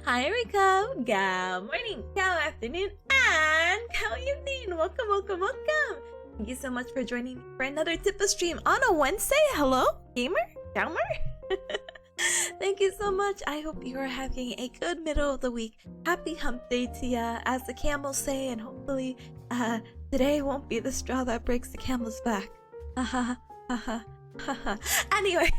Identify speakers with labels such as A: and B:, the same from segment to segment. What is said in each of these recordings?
A: Hi, Rico. Good morning, good afternoon, and good evening. Welcome, welcome, welcome. Thank you so much for joining me for another Tippa stream on a Wednesday. Hello, gamer, downer. Thank you so much. I hope you are having a good middle of the week. Happy hump day to ya, as the camels say, and hopefully, today won't be the straw that breaks the camel's back. Haha, haha, haha. Anyway.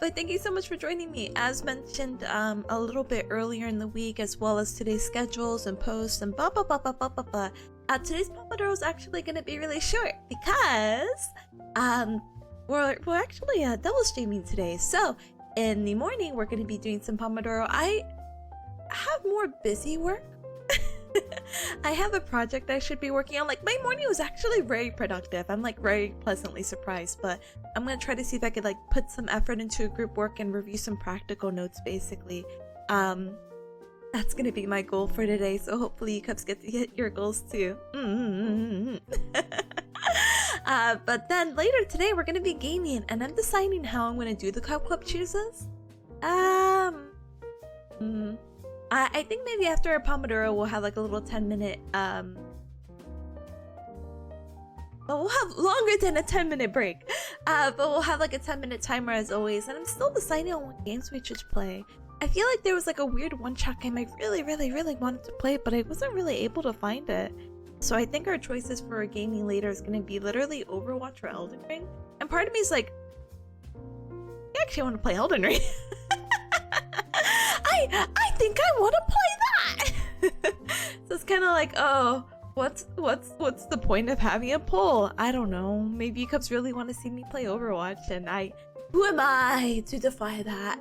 A: But thank you so much for joining me. As mentioned a little bit earlier in the week, as well as today's schedules and posts and blah blah blah blah blah blah blah. Today's Pomodoro is actually going to be really short because we're actually double streaming today. So in the morning we're going to be doing some Pomodoro. I have more busy work. I have a project I should be working on. Like, my morning was actually very productive. I'm like very pleasantly surprised, but I'm gonna try to see if I could like put some effort into a group work and review some practical notes basically. That's gonna be my goal for today, so hopefully you Cups get to hit your goals too. But then later today we're gonna be gaming, and I'm deciding how I'm gonna do the Cup Club chooses. I think maybe after a Pomodoro we'll have like a little 10-minute but we'll have longer than a 10-minute break. But we'll have like a 10-minute timer as always, and I'm still deciding on what games we should play. I feel like there was like a weird one-shot game I really wanted to play, but I wasn't really able to find it. So I think our choices for gaming later is gonna be literally Overwatch or Elden Ring. And part of me is like, I actually want to play Elden Ring. I think I want to play that. So it's kind of like, oh, what's the point of having a poll? I don't know. Maybe you Cups really want to see me play Overwatch, and who am I to defy that?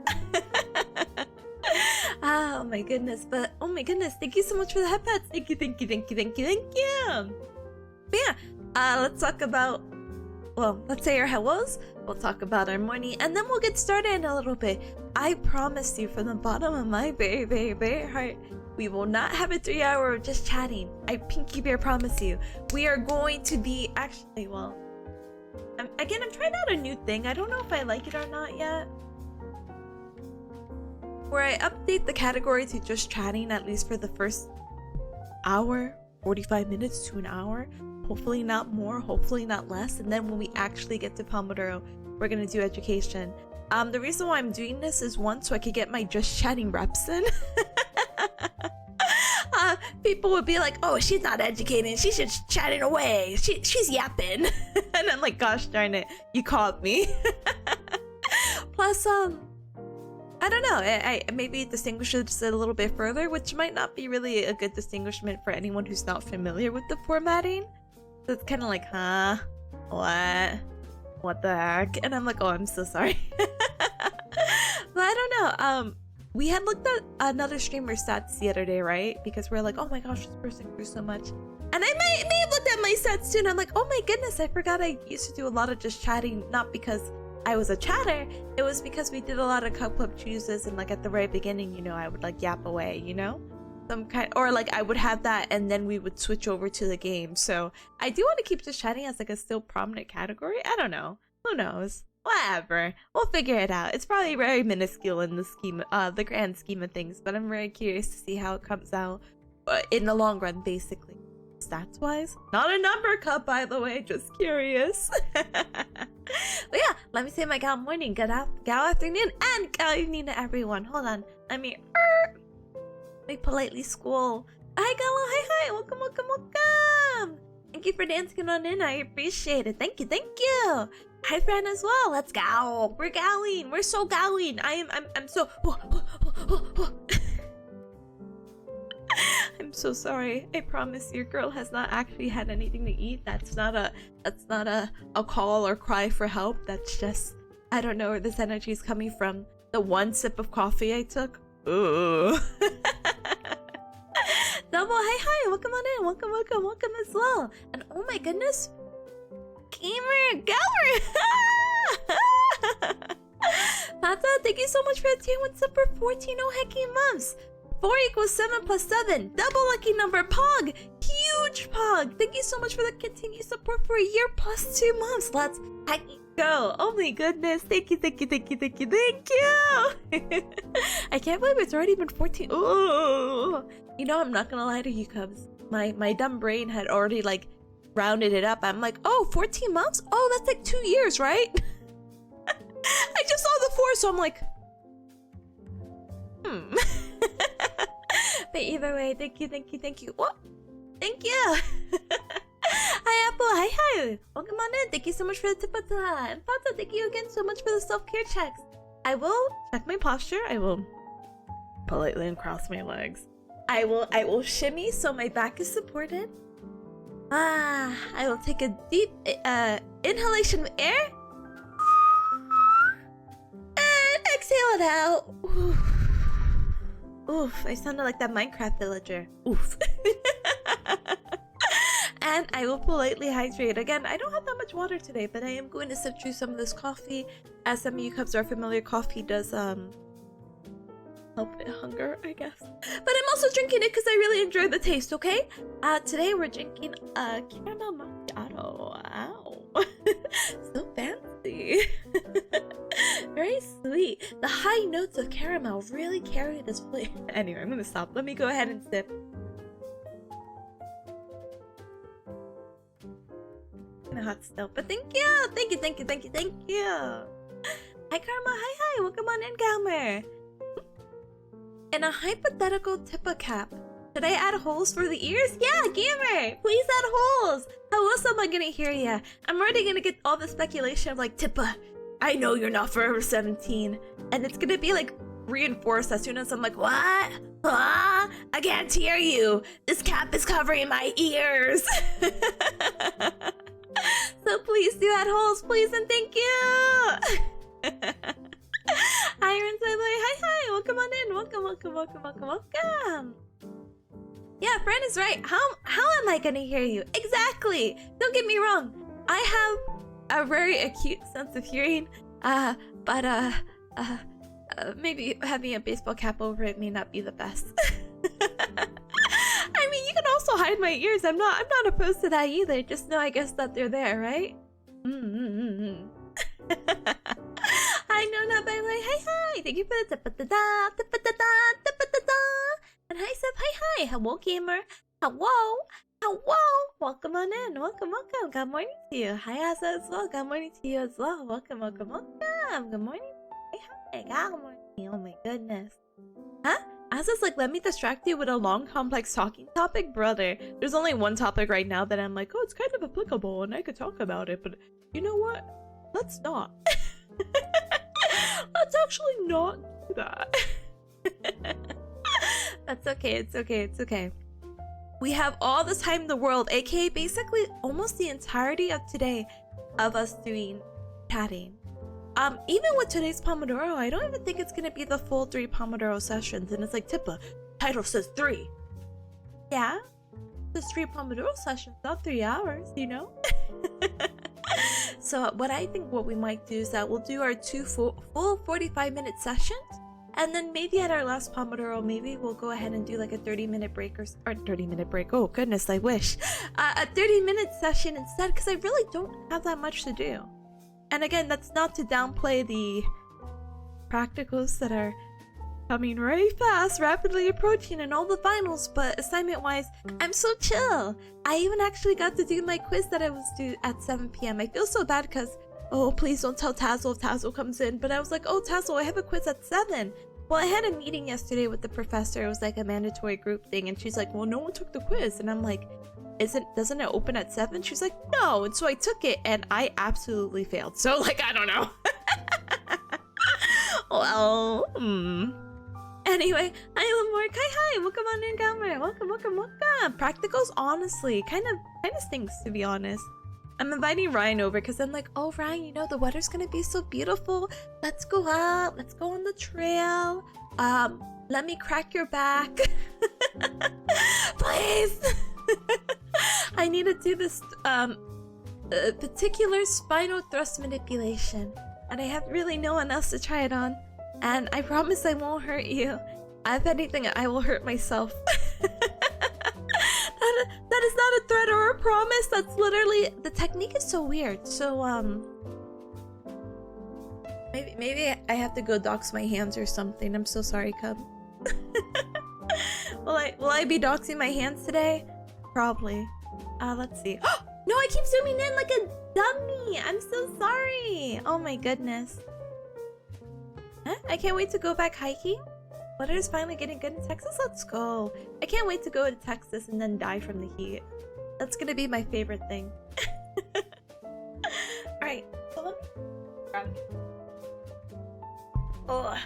A: Oh my goodness, but oh my goodness, thank you so much for the headpats. Thank you, thank you, thank you, thank you, thank you. But yeah, let's talk about, well, let's say our hellos. We'll talk about our morning, and then we'll get started in a little bit. I promise you from the bottom of my very, very, very heart, we will not have a 3 hour of just chatting. I pinky bear promise you. We are going to be, actually, well, I'm trying out a new thing. I don't know if I like it or not yet. Where I update the category to just chatting, at least for the first hour, 45 minutes to an hour. Hopefully not more, hopefully not less. And then when we actually get to Pomodoro, we're gonna do education. The reason why I'm doing this is one, so I could get my just chatting reps in. People would be like, oh, she's not educating, she's just chatting away. She's yapping. And I'm like, gosh darn it, you caught me. Plus, I don't know, I maybe distinguish it just a little bit further, which might not be really a good distinguishment for anyone who's not familiar with the formatting. So it's kind of like, huh? What the heck? And I'm like, oh, I'm so sorry. But I don't know, we had looked at another streamer's stats the other day, right? Because we're like, oh my gosh, this person grew so much. And I may have looked at my stats too, and I'm like, oh my goodness, I forgot I used to do a lot of just chatting, not because I was a chatter, it was because we did a lot of Cup Club chooses, and like at the very beginning, you know, I would like yap away, you know? Some kind, or like I would have that and then we would switch over to the game. So I do want to keep just chatting as like a still prominent category. I don't know. Who knows? Whatever. We'll figure it out. It's probably very minuscule in the scheme, the grand scheme of things, but I'm very curious to see how it comes out in the long run, basically. Stats wise, not a number cup, by the way, just curious. But yeah, let me say my gal morning, gal afternoon, and gal evening to everyone. Hold on, let me politely school. Hi Gala, hi, welcome, welcome, welcome. Thank you for dancing on in, I appreciate it. Thank you. Hi friend as well, let's go. We're gowing, we're so gowing. I'm so I'm so sorry. I promise your girl has not actually had anything to eat. That's not a call or cry for help. That's just, I don't know where this energy is coming from. The one sip of coffee I took. Ooh. Double hi, welcome on in. Welcome as well. And oh my goodness, gamer Gower. Tata, thank you so much for the tier 1 sub for 14 hecky months. 4 equals 7 plus 7. Double lucky number, Pog. Huge Pog. Thank you so much for the continued support for a year plus 2 months. Let's go. Oh my goodness. Thank you. I can't believe it's already been 14. Ooh. You know, I'm not gonna lie to you, Cubs. My dumb brain had already like rounded it up. I'm like, oh, 14 months? Oh, that's like 2 years, right? I just saw the 4, so I'm like, But either way, thank you. What? Thank you. Hi Apple, hi. Welcome on in. Thank you so much for the Tipanya. And Fata, thank you again so much for the self-care checks. I will check my posture. I will politely uncross my legs. I will shimmy so my back is supported. I will take a deep inhalation of air. And exhale it out. Oof, I sounded like that Minecraft villager. Oof. And I will politely hydrate. Again, I don't have that much water today, but I am going to sip through some of this coffee. As some of you Cubs are familiar, coffee does help with hunger, I guess. But I'm also drinking it because I really enjoy the taste, okay? Today we're drinking caramel macchiato. Ow. So fancy. Very sweet. The high notes of caramel really carry this flavor. Anyway, I'm gonna stop. Let me go ahead and sip. Kinda hot still, but thank you. Thank you. Hi Karma, hi. Welcome on in, Galmer. In a hypothetical Tippa cap, should I add holes for the ears? Yeah, gamer, please add holes. How else am I gonna hear ya? I'm already gonna get all the speculation of like, Tippa, I know you're not forever 17. And it's gonna be like reinforced as soon as I'm like, what? Huh? I can't hear you. This cap is covering my ears. So please do add holes, please, and thank you. Iron's like, hi, welcome on in. Welcome. Yeah, Fran is right. How am I gonna hear you? Exactly. Don't get me wrong. I have a very acute sense of hearing. But maybe having a baseball cap over it may not be the best. I mean, you can also hide my ears. I'm not opposed to that either. Just know, I guess, that they're there, right? I know not by like, hi. Thank you for the and hi Seb, hi. Hello gamer. Hello. Welcome on in. Welcome. Good morning to you. Hi Asa as well. Good morning to you as well. Welcome. Good morning. Hi. Good morning. Oh my goodness. Huh? Asa's like, let me distract you with a long, complex talking topic? Brother, there's only one topic right now that I'm like, oh, it's kind of applicable and I could talk about it, but you know what? Let's not. Let's actually not do that. That's okay, it's okay. We have all the time in the world, aka basically almost the entirety of today of us doing chatting. Even with today's Pomodoro, I don't even think it's gonna be the full 3 Pomodoro sessions. And it's like, Tippa, title says 3. Yeah, it's 3 Pomodoro sessions, not 3 hours, you know? So what we might do is that we'll do our 2 full 45-minute sessions. And then maybe at our last Pomodoro, maybe we'll go ahead and do like a 30-minute break or 30-minute break. Oh goodness, I wish. A 30-minute session instead, because I really don't have that much to do. And again, that's not to downplay the practicals that are coming very fast, rapidly approaching, and all the finals, but assignment-wise, I'm so chill. I even actually got to do my quiz that I was due at 7 p.m. I feel so bad because, oh, please don't tell Tazzle if Tazzle comes in, but I was like, oh, Tazzle, I have a quiz at 7. Well, I had a meeting yesterday with the professor. It was like a mandatory group thing, and she's like, well, no one took the quiz, and I'm like, doesn't it open at 7? She's like, no. And so I took it and I absolutely failed. So like, I don't know. Well, Anyway, hi Lamork. Hi. Welcome on in, Gamer. Welcome. Practicals, honestly, kind of stinks, to be honest. I'm inviting Ryan over because I'm like, oh Ryan, you know the weather's gonna be so beautiful. Let's go out. Let's go on the trail. Let me crack your back. Please. I need to do this particular spinal thrust manipulation, and I have really no one else to try it on. And I promise I won't hurt you. If anything, I will hurt myself. That is not a threat or a promise. That's literally, the technique is so weird. So maybe I have to go dox my hands or something. I'm so sorry, Cub. Will I be doxing my hands today? Probably. Let's see. No, I keep zooming in like a dummy. I'm so sorry. Oh my goodness. Huh? I can't wait to go back hiking. Weather's finally getting good in Texas. Let's go. I can't wait to go to Texas and then die from the heat. That's gonna be my favorite thing. Alright, so let me grab it. Oh.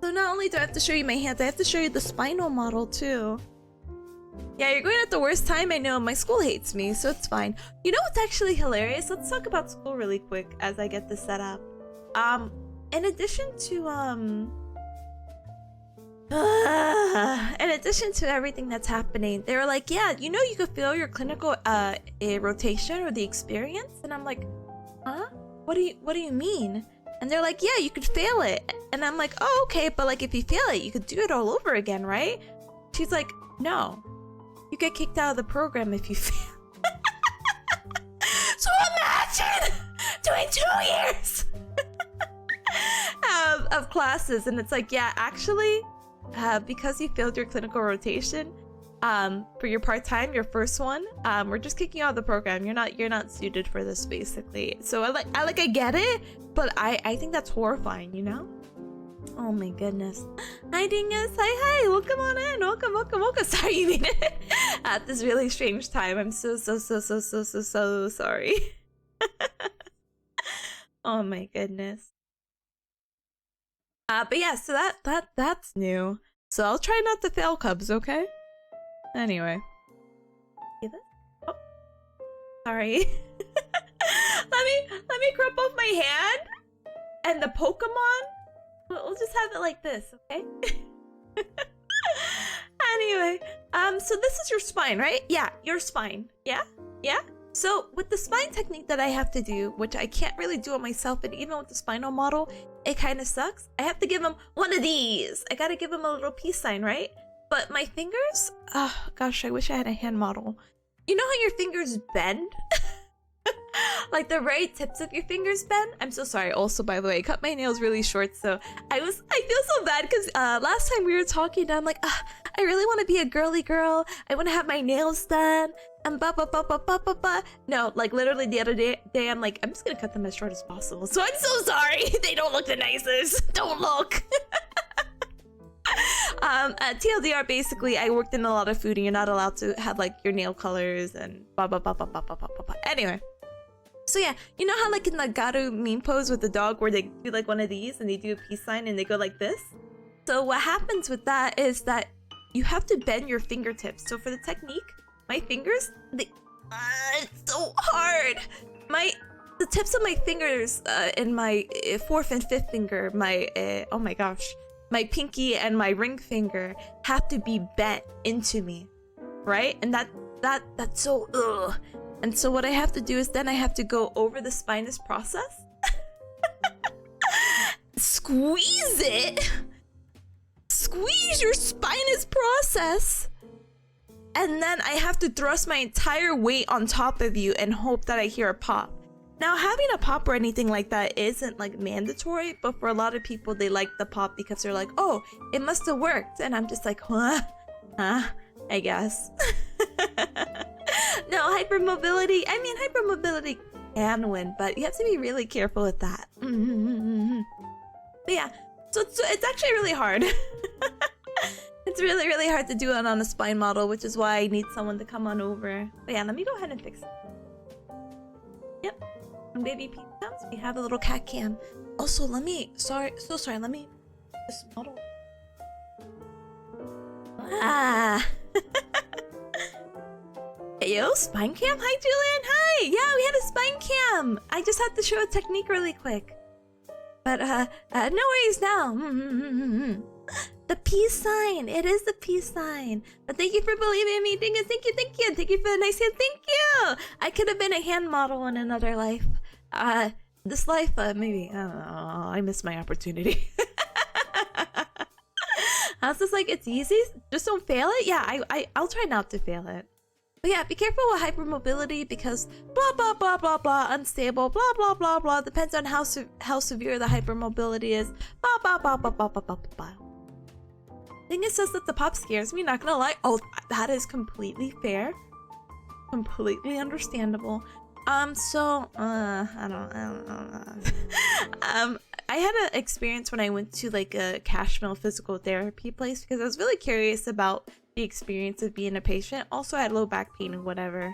A: So not only do I have to show you my hands, I have to show you the spinal model too. Yeah, you're going at the worst time. I know, my school hates me, so it's fine. You know what's actually hilarious? Let's talk about school really quick as I get this set up. In addition to everything that's happening, they were like, yeah, you know, you could feel your clinical rotation or the experience, and I'm like, huh? What do you mean? And they're like, yeah, you could fail it, and I'm like, oh, okay, but like if you fail it, you could do it all over again, right? She's like, no, you get kicked out of the program if you fail. So imagine doing 2 years of classes, and it's like, yeah, actually, because you failed your clinical rotation, for your part-time, your first one, we're just kicking you out of the program. You're not suited for this, basically. So I get it, but I think that's horrifying, you know? Oh my goodness. Hi Dingus, hi, welcome on in, welcome. Sorry you made it at this really strange time. I'm so sorry. Oh my goodness. But yeah, so that's new. So I'll try not to fail, Cubs, okay? Anyway. See this? Oh, sorry. let me crop off my hand. and the Pokemon, we'll just have it like this, okay? Anyway, so this is your spine, right? Yeah, your spine. Yeah? Yeah? So with the spine technique that I have to do, which I can't really do it myself, and even with the spinal model, it kind of sucks. I have to give him one of these. I gotta give him a little peace sign, right? But my fingers, oh gosh, I wish I had a hand model. You know how your fingers bend? Like the very tips of your fingers bend? I'm so sorry. Also, by the way, I cut my nails really short, so I feel so bad because last time we were talking, and I'm like, I really want to be a girly girl. I want to have my nails done. And no, like literally the other day, I'm like, I'm just gonna cut them as short as possible. So I'm so sorry. They don't look the nicest. Don't look. At TLDR, basically, I worked in a lot of food, and you're not allowed to have like your nail colors and Anyway. So yeah, you know how like in the Garu meme pose with the dog where they do like one of these and they do a peace sign and they go like this? So what happens with that is that you have to bend your fingertips. So for the technique, my fingers, it's so hard. The tips of my fingers in my fourth and fifth finger, oh my gosh, my pinky and my ring finger have to be bent into me, right? And that's so ugh. And so what I have to do is then I have to go over the spinous process, squeeze it, squeeze your spinous process, and then I have to thrust my entire weight on top of you and hope that I hear a pop. Now, having a pop or anything like that isn't like mandatory, but for a lot of people, they like the pop because they're like, oh, it must have worked. And I'm just like, huh, I guess. No, hypermobility. I mean, hypermobility can win, but you have to be really careful with that. But yeah, so it's actually really hard. It's really, really hard to do it on a spine model, which is why I need someone to come on over. But yeah, let me go ahead and fix it. Yep. When baby Pete comes, we have a little cat cam. Also, let me this model. Yo, spine cam? Hi, Julian. Hi. Yeah, we had a spine cam. I just had to show a technique really quick. But, no worries now. The peace sign. It is the peace sign. But thank you for believing in me. Thank you. Thank you for the nice hand. Thank you. I could have been a hand model in another life. This life, maybe, I don't know. I missed my opportunity. I was just like, it's easy. Just don't fail it. Yeah, I'll try not to fail it. But yeah, be careful with hypermobility because blah, blah, blah, blah, blah, unstable, blah, blah, blah, blah. Depends on how severe the hypermobility is. Blah, blah, blah, blah, blah, blah, blah, blah. I think it says that the pop scares me, not gonna lie. Oh, that is completely fair. Completely understandable. I don't know. I had an experience when I went to like a Cashmill physical therapy place because I was really curious about the experience of being a patient. Also, I had low back pain and whatever.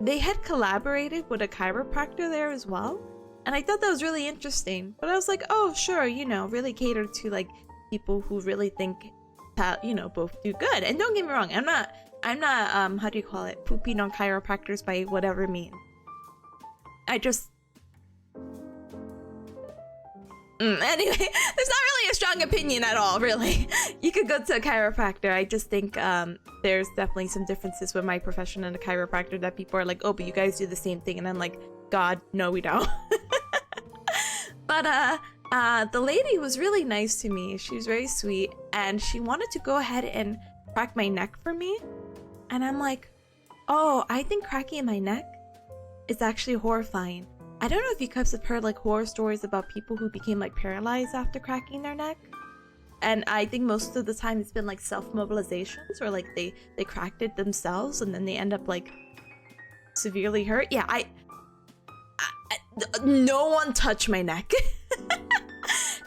A: They had collaborated with a chiropractor there as well, and I thought that was really interesting. But I was like, oh, sure, you know, really catered to like people who really think that, you know, both do good. And don't get me wrong, I'm not how do you call it, pooping on chiropractors by whatever means. I just anyway, there's not really a strong opinion at all, really. You could go to a chiropractor. I just think there's definitely some differences with my profession and a chiropractor that people are like, oh, but you guys do the same thing, and I'm like, God, no, we don't. But the lady was really nice to me. She was very sweet, and she wanted to go ahead and crack my neck for me. And I'm like, oh, I think cracking my neck is actually horrifying. I don't know if you guys have heard like horror stories about people who became like paralyzed after cracking their neck. And I think most of the time it's been like self-mobilizations, or like they cracked it themselves and then they end up like severely hurt. Yeah, no one touch my neck.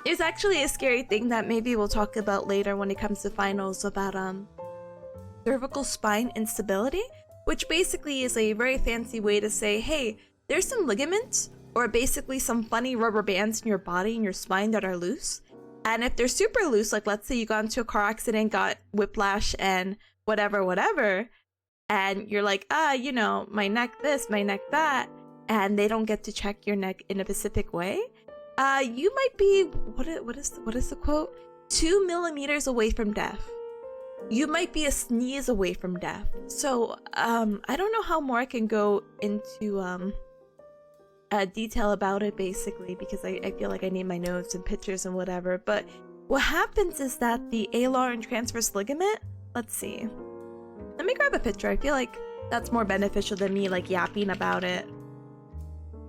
A: There's actually a scary thing that maybe we'll talk about later when it comes to finals about cervical spine instability, which basically is a very fancy way to say, hey, there's some ligaments or basically some funny rubber bands in your body and your spine that are loose. And if they're super loose, like let's say you got into a car accident, got whiplash and whatever, and you're like, you know, my neck this, my neck that, and they don't get to check your neck in a specific way, you might be, what is the quote? 2 millimeters away from death. You might be a sneeze away from death. So, I don't know how more I can go into, detail about it, basically, because I feel like I need my notes and pictures and whatever. But what happens is that the alar and transverse ligament, let's see. Let me grab a picture. I feel like that's more beneficial than me, like, yapping about it.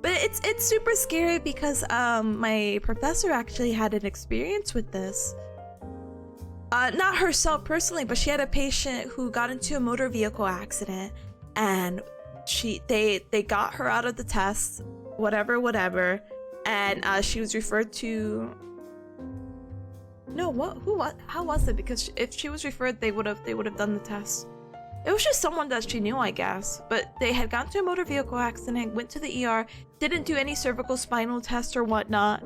A: But it's super scary because, my professor actually had an experience with this. Not herself personally, but she had a patient who got into a motor vehicle accident, and they got her out of the test, whatever, and she was referred to. No, how was it? Because if she was referred, they would have done the test. It was just someone that she knew, I guess. But they had gotten to a motor vehicle accident, went to the ER, didn't do any cervical spinal tests or whatnot.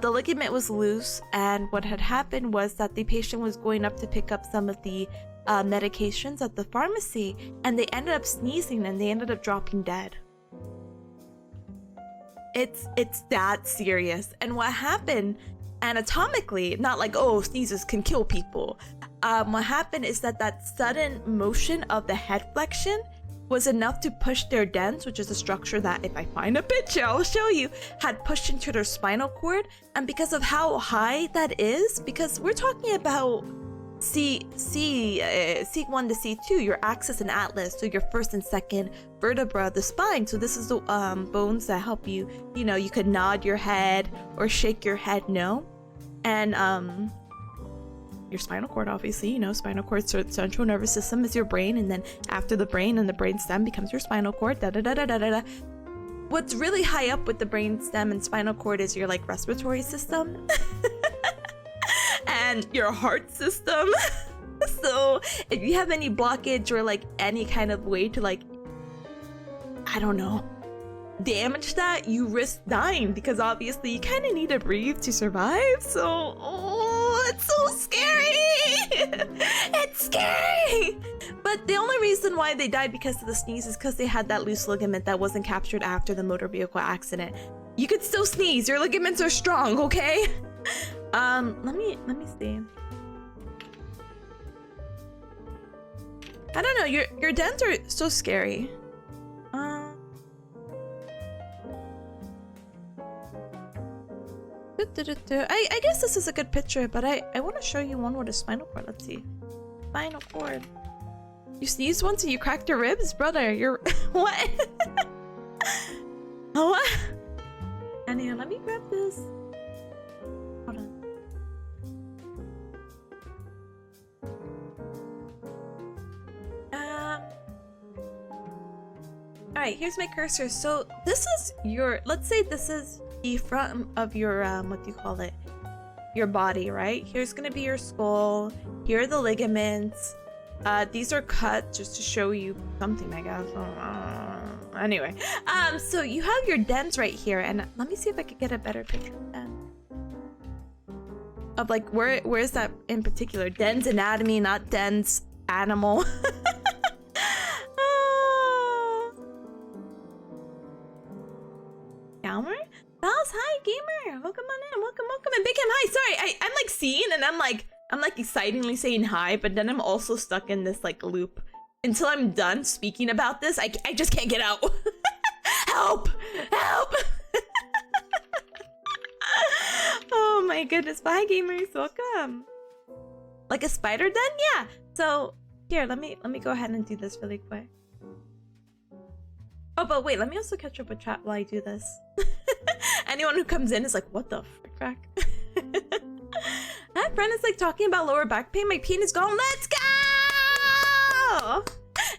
A: The ligament was loose, and what had happened was that the patient was going up to pick up some of the medications at the pharmacy, and they ended up sneezing, and they ended up dropping dead. It's that serious. And what happened anatomically, not like, oh, sneezes can kill people. What happened is that sudden motion of the head flexion was enough to push their dens, which is a structure that, if I find a picture, I'll show you, had pushed into their spinal cord. And because of how high that is, because we're talking about C1 to C2, your axis and atlas, so your first and second vertebra of the spine. So this is the bones that help you, you could nod your head or shake your head, no? And your spinal cord, obviously, spinal cord, central nervous system is your brain, and then after the brain and the brain stem becomes your spinal cord, What's really high up with the brain stem and spinal cord is your, like, respiratory system and your heart system. So if you have any blockage or, like, any kind of way to, like, I don't know, damage that, you risk dying, because obviously you kind of need to breathe to survive. So it's so scary. It's scary. But the only reason why they died because of the sneeze is because they had that loose ligament that wasn't captured after the motor vehicle accident. You could still sneeze, your ligaments are strong, okay? Let me see. I don't know, your dents are so scary. I guess this is a good picture, but I want to show you one with a spinal cord. Let's see. Spinal cord. You sneezed once and you cracked your ribs? Brother, you're... What? What? Anyway, let me grab this. Hold on. Alright, here's my cursor. So this is your... Let's say this is the front of your, what do you call it? Your body, right? Here's gonna be your skull. Here are the ligaments. These are cut just to show you something, I guess. Anyway, so you have your dens right here, and let me see if I could get a better picture of them. Of, like, where's that in particular? Dens anatomy, not dens animal. Gamer? Bells, hi, gamer. Welcome on in. Welcome. And Big Him, hi. Sorry, I'm like seeing, and I'm like excitingly saying hi, but then I'm also stuck in this, like, loop. Until I'm done speaking about this, I just can't get out. Help! Oh my goodness. Bye, gamers. Welcome. Like a spider den? Yeah. So here, let me go ahead and do this really quick. Oh, but wait, let me also catch up with chat while I do this. Anyone who comes in is like, what the frick? That friend is like talking about lower back pain. My pain is gone. Let's go!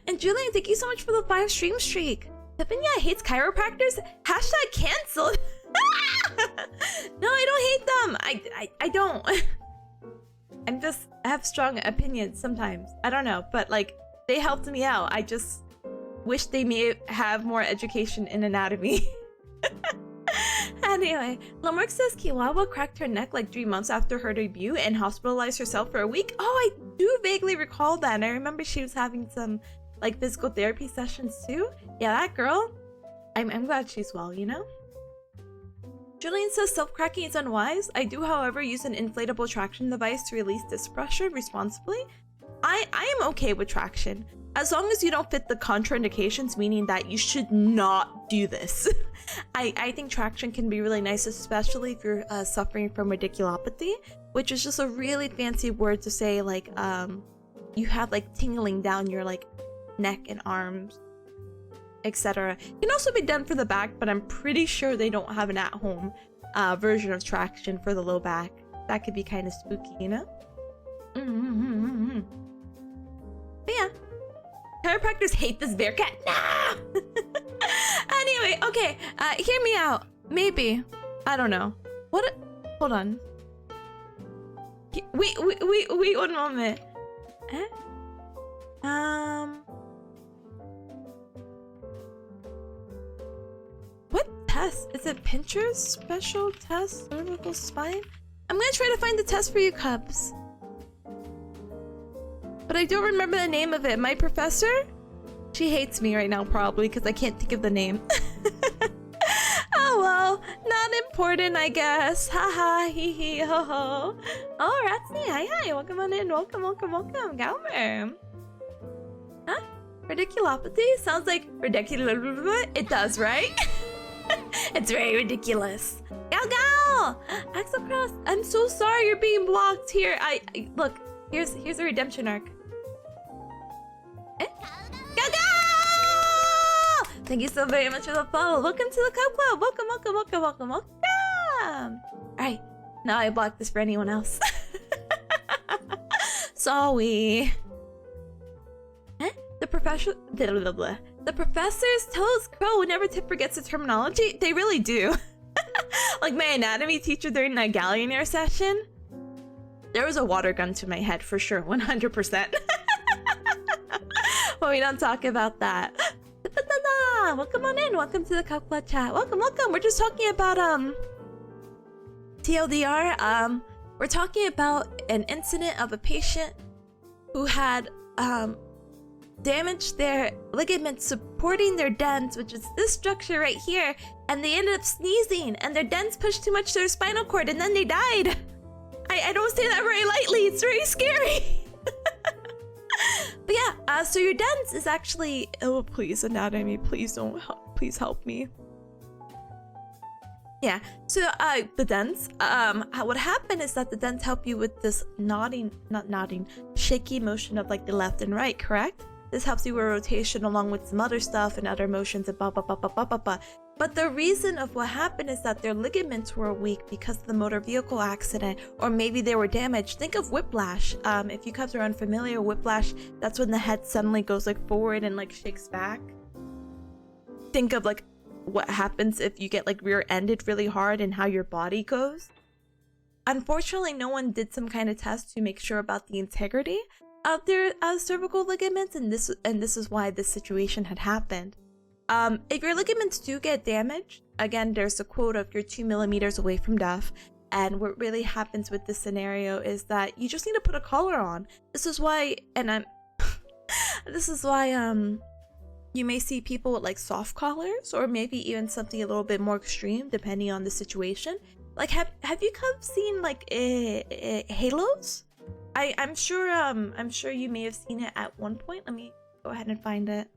A: And Julian, thank you so much for the 5 stream streak. Tipanya hates chiropractors. Hashtag canceled. No, I don't hate them. I don't. I have strong opinions sometimes. I don't know, but like, they helped me out. I just wish they may have more education in anatomy. Anyway, Lamarck says Kiwawa cracked her neck like 3 months after her debut and hospitalized herself for a week. Oh, I do vaguely recall that. And I remember she was having some like physical therapy sessions too. Yeah, that girl, I'm glad she's well, you know? Julian says self-cracking is unwise. I do, however, use an inflatable traction device to release disc pressure responsibly. I am okay with traction, as long as you don't fit the contraindications, meaning that you should not do this. I think traction can be really nice, especially if you're suffering from radiculopathy, which is just a really fancy word to say like you have like tingling down your like neck and arms, etc. Can also be done for the back, but I'm pretty sure they don't have an at-home version of traction for the low back. That could be kind of spooky, you know? But yeah, chiropractors hate this bearcat. Nah! Anyway, okay, hear me out. Maybe. I don't know. What? Hold on. Wait, one moment. Eh? What test? Is it Pincher's special test? Cervical spine? I'm gonna try to find the test for you, Cubs. But I don't remember the name of it. My professor? She hates me right now, probably, because I can't think of the name. Oh well, not important, I guess. Haha, hee hee, ho ho. Oh, Ratsy, hi, welcome on in. Welcome, Galmer. Huh? Radiculopathy? Sounds like ridiculous. It does, right? It's very ridiculous. Gal! Axel Cross, I'm so sorry you're being blocked here. Look, here's a redemption arc. Eh? Gal! Thank you so very much for the follow. Welcome to the Cub Club. Welcome. Alright, now I blocked this for anyone else. Sorry. Eh? The professor's toes crow whenever Tip forgets the terminology. They really do. Like my anatomy teacher during that Gallionaire session, there was a water gun to my head for sure, 100%. But we don't talk about that. Welcome on in. Welcome to the Cup Club chat. Welcome. We're just talking about TLDR. We're talking about an incident of a patient who had damaged their ligaments supporting their dens, which is this structure right here, and they ended up sneezing and their dens pushed too much to their spinal cord and then they died. I don't say that very lightly. It's very scary. But yeah, so your dens is actually, oh please anatomy, please don't help, please help me. Yeah, so the dens, what happened is that the dens help you with this shaky motion of like the left and right, correct? This helps you with rotation along with some other stuff and other motions and blah. But the reason of what happened is that their ligaments were weak because of the motor vehicle accident, or maybe they were damaged. Think of whiplash. If you guys are unfamiliar, whiplash, that's when the head suddenly goes like forward and like shakes back. Think of like what happens if you get like rear-ended really hard and how your body goes. Unfortunately, no one did some kind of test to make sure about the integrity of their cervical ligaments, and this is why this situation had happened. If your ligaments do get damaged, again, there's a quote of you're 2 millimeters away from death. And what really happens with this scenario is that you just need to put a collar on. This is why, you may see people with like soft collars, or maybe even something a little bit more extreme, depending on the situation. Like, have you seen like halos? I'm sure you may have seen it at one point. Let me go ahead and find it.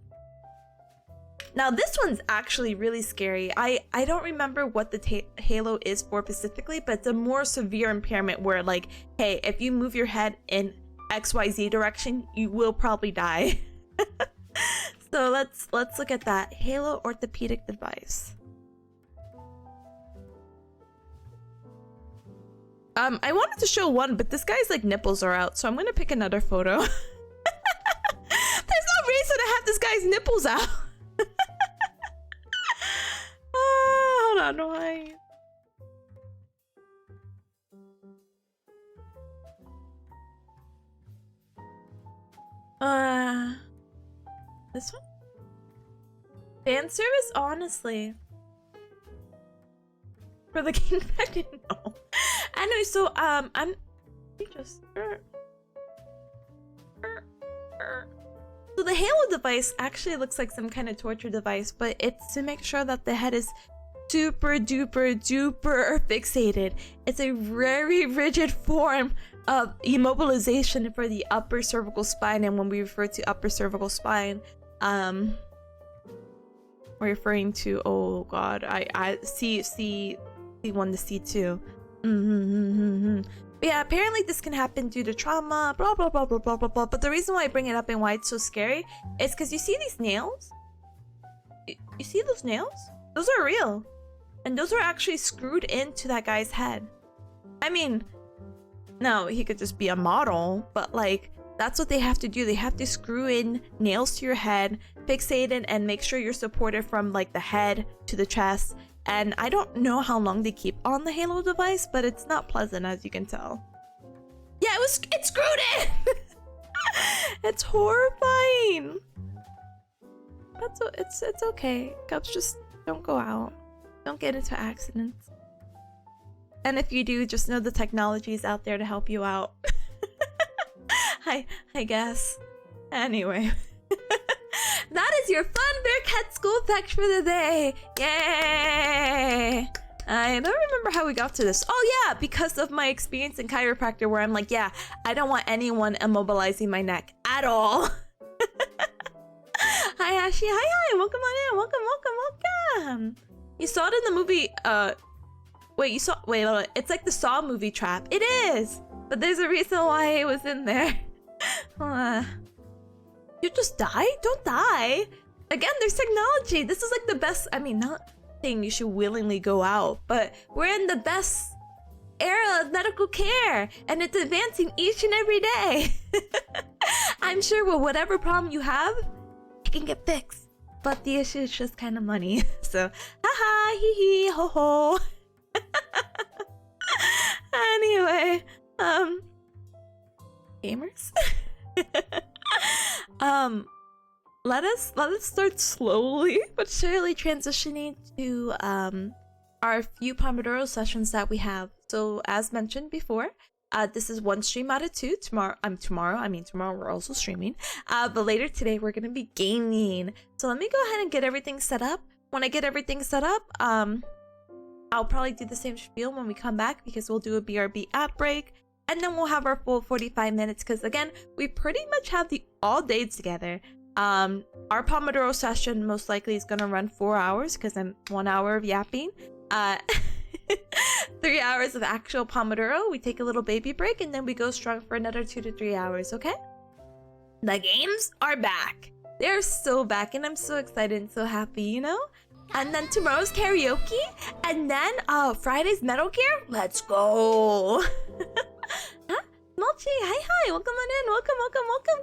A: Now this one's actually really scary. I don't remember what the halo is for specifically, but it's a more severe impairment where like, hey, if you move your head in XYZ direction, you will probably die. So let's look at that halo orthopedic device. I wanted to show one, but this guy's like nipples are out, so I'm gonna pick another photo. There's no reason to have this guy's nipples out. Hold on, why? This one? Fan service, honestly. For the king infected, no. Anyway, so I'm just So the Halo device actually looks like some kind of torture device, but it's to make sure that the head is super duper duper fixated. It's a very rigid form of immobilization for the upper cervical spine, and when we refer to upper cervical spine, we're referring to, oh god, I C1 to C2. But yeah, apparently this can happen due to trauma, blah blah blah blah blah blah blah. But the reason why I bring it up and why it's so scary is because you see these nails? You see those nails? Those are real. And those are actually screwed into that guy's head. I mean, no, he could just be a model, but like, that's what they have to do. They have to screw in nails to your head, fixate it, and make sure you're supported from like the head to the chest. And I don't know how long they keep on the Halo device, but it's not pleasant, as you can tell. Yeah, it's screwed in! It's horrifying! It's okay. Cubs, just don't go out. Don't get into accidents. And if you do, just know the technology is out there to help you out. I guess. Anyway. That is your fun bearcat school fact for the day. Yay! I don't remember how we got to this. Oh yeah, because of my experience in chiropractor where I'm like, yeah, I don't want anyone immobilizing my neck at all. Hi Ashley, hi, welcome on in, welcome. You saw it in the movie, wait, it's like the Saw movie Trap. It is! But there's a reason why it was in there. You just die? Don't die. Again, there's technology. This is like the best. I mean, not saying you should willingly go out, but we're in the best era of medical care, and it's advancing each and every day. I'm sure with whatever problem you have, it can get fixed. But the issue is just kind of money. So, haha, hee hee, ho ho. Anyway, gamers. Let us start slowly but surely transitioning to our few Pomodoro sessions that we have. So as mentioned before, this is one stream out of two. Tomorrow we're also streaming. But later today we're gonna be gaming. So let me go ahead and get everything set up. When I get everything set up, I'll probably do the same spiel when we come back because we'll do a BRB ad break. And then we'll have our full 45 minutes because again, we pretty much have the all day together. Our Pomodoro session most likely is gonna run 4 hours because I'm 1 hour of yapping. 3 hours of actual Pomodoro. We take a little baby break and then we go strong for another 2 to 3 hours, okay? The games are back. They're so back and I'm so excited and so happy, you know? And then tomorrow's karaoke and then Friday's Metal Gear. Let's go. Huh? Mulchi, hi, welcome on in, welcome,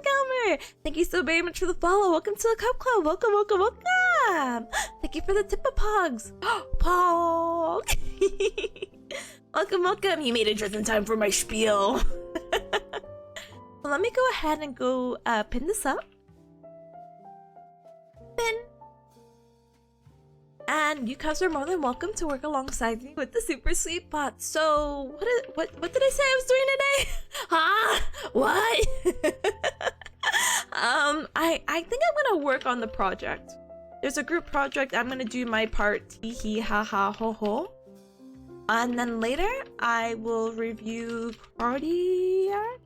A: Calmer. Thank you so very much for the follow. Welcome to the Cup Club. Welcome. Thank you for the tip of pogs. Pog. Welcome. You made it just in time for my spiel. So let me go ahead and go pin this up. Pin. And you guys are more than welcome to work alongside me with the super sweet bot. So what did I say I was doing today? Huh? What? I think I'm gonna work on the project. There's a group project. I'm gonna do my part. Tee hee ha ha ho ho. And then later I will review cardiac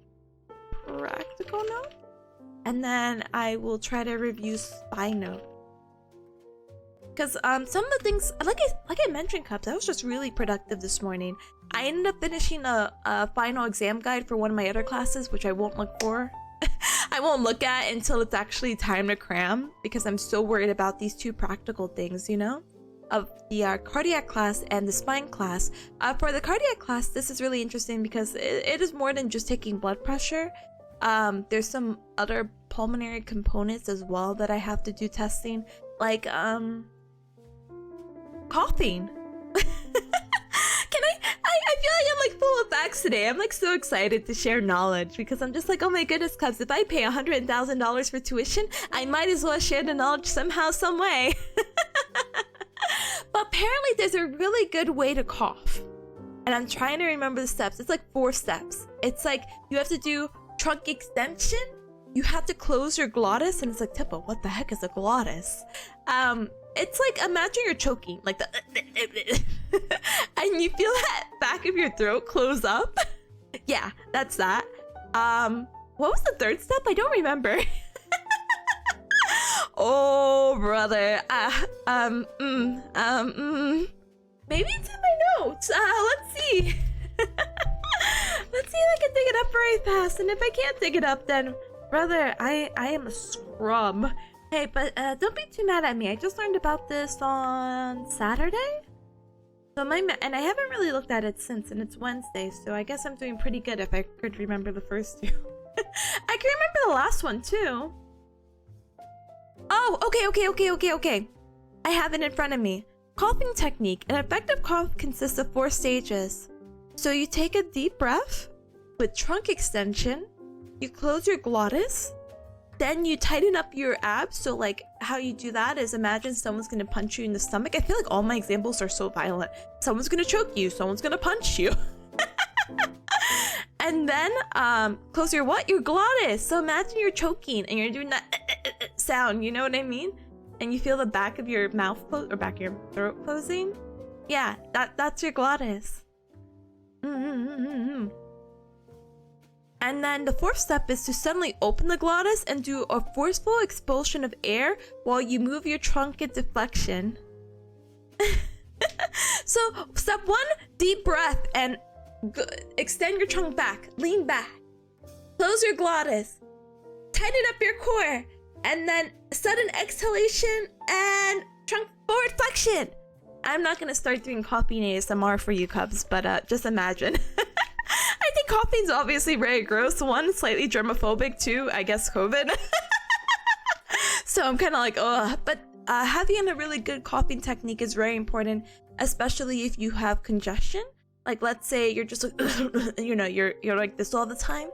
A: practical note. And then I will try to review spine note. Because some of the things, like I mentioned, Cups, I was just really productive this morning. I ended up finishing a final exam guide for one of my other classes, which I won't look for. I won't look at until it's actually time to cram, because I'm so worried about these two practical things, you know? Of the cardiac class and the spine class. For the cardiac class, this is really interesting because it is more than just taking blood pressure. There's some other pulmonary components as well that I have to do testing, like coughing. I feel like I'm like full of facts today. I'm like so excited to share knowledge because I'm just like, oh my goodness, Cubs, if I pay $100,000 for tuition, I might as well share the knowledge somehow, some way. But apparently there's a really good way to cough. And I'm trying to remember the steps. It's like 4 steps. It's like you have to do trunk extension, you have to close your glottis, and it's like, Tippa, what the heck is a glottis? It's like, imagine you're choking, like the and you feel that back of your throat close up. Yeah, that's that. What was the third step? I don't remember. Oh, brother. Maybe it's in my notes. Let's see. Let's see if I can dig it up very fast. And if I can't dig it up, then, brother, I am a scrub. Hey, but don't be too mad at me. I just learned about this on Saturday. So and I haven't really looked at it since, and it's Wednesday, so I guess I'm doing pretty good if I could remember the first two. I can remember the last one too. Oh, okay. I have it in front of me. Coughing technique. An effective cough consists of 4 stages. So you take a deep breath with trunk extension, you close your glottis, then you tighten up your abs. So like how you do that is, imagine someone's gonna punch you in the stomach. I feel like all my examples are so violent. Someone's gonna choke you, someone's gonna punch you. And then close your what? Your glottis. So imagine you're choking and you're doing that sound, you know what I mean? And you feel the back of your mouth close, or back of your throat closing. Yeah, that's your glottis. And then the 4th step is to suddenly open the glottis and do a forceful expulsion of air while you move your trunk into flexion. So step 1, deep breath and extend your trunk back, lean back, close your glottis, tighten up your core, and then sudden exhalation and trunk forward flexion. I'm not gonna start doing coughing ASMR for you cubs, but just imagine. I think coughing's obviously very gross. 1, slightly germophobic. 2, I guess COVID. So I'm kind of like, ugh. But having a really good coughing technique is very important, especially if you have congestion. Like, let's say you're just like, you know, you're like this all the time.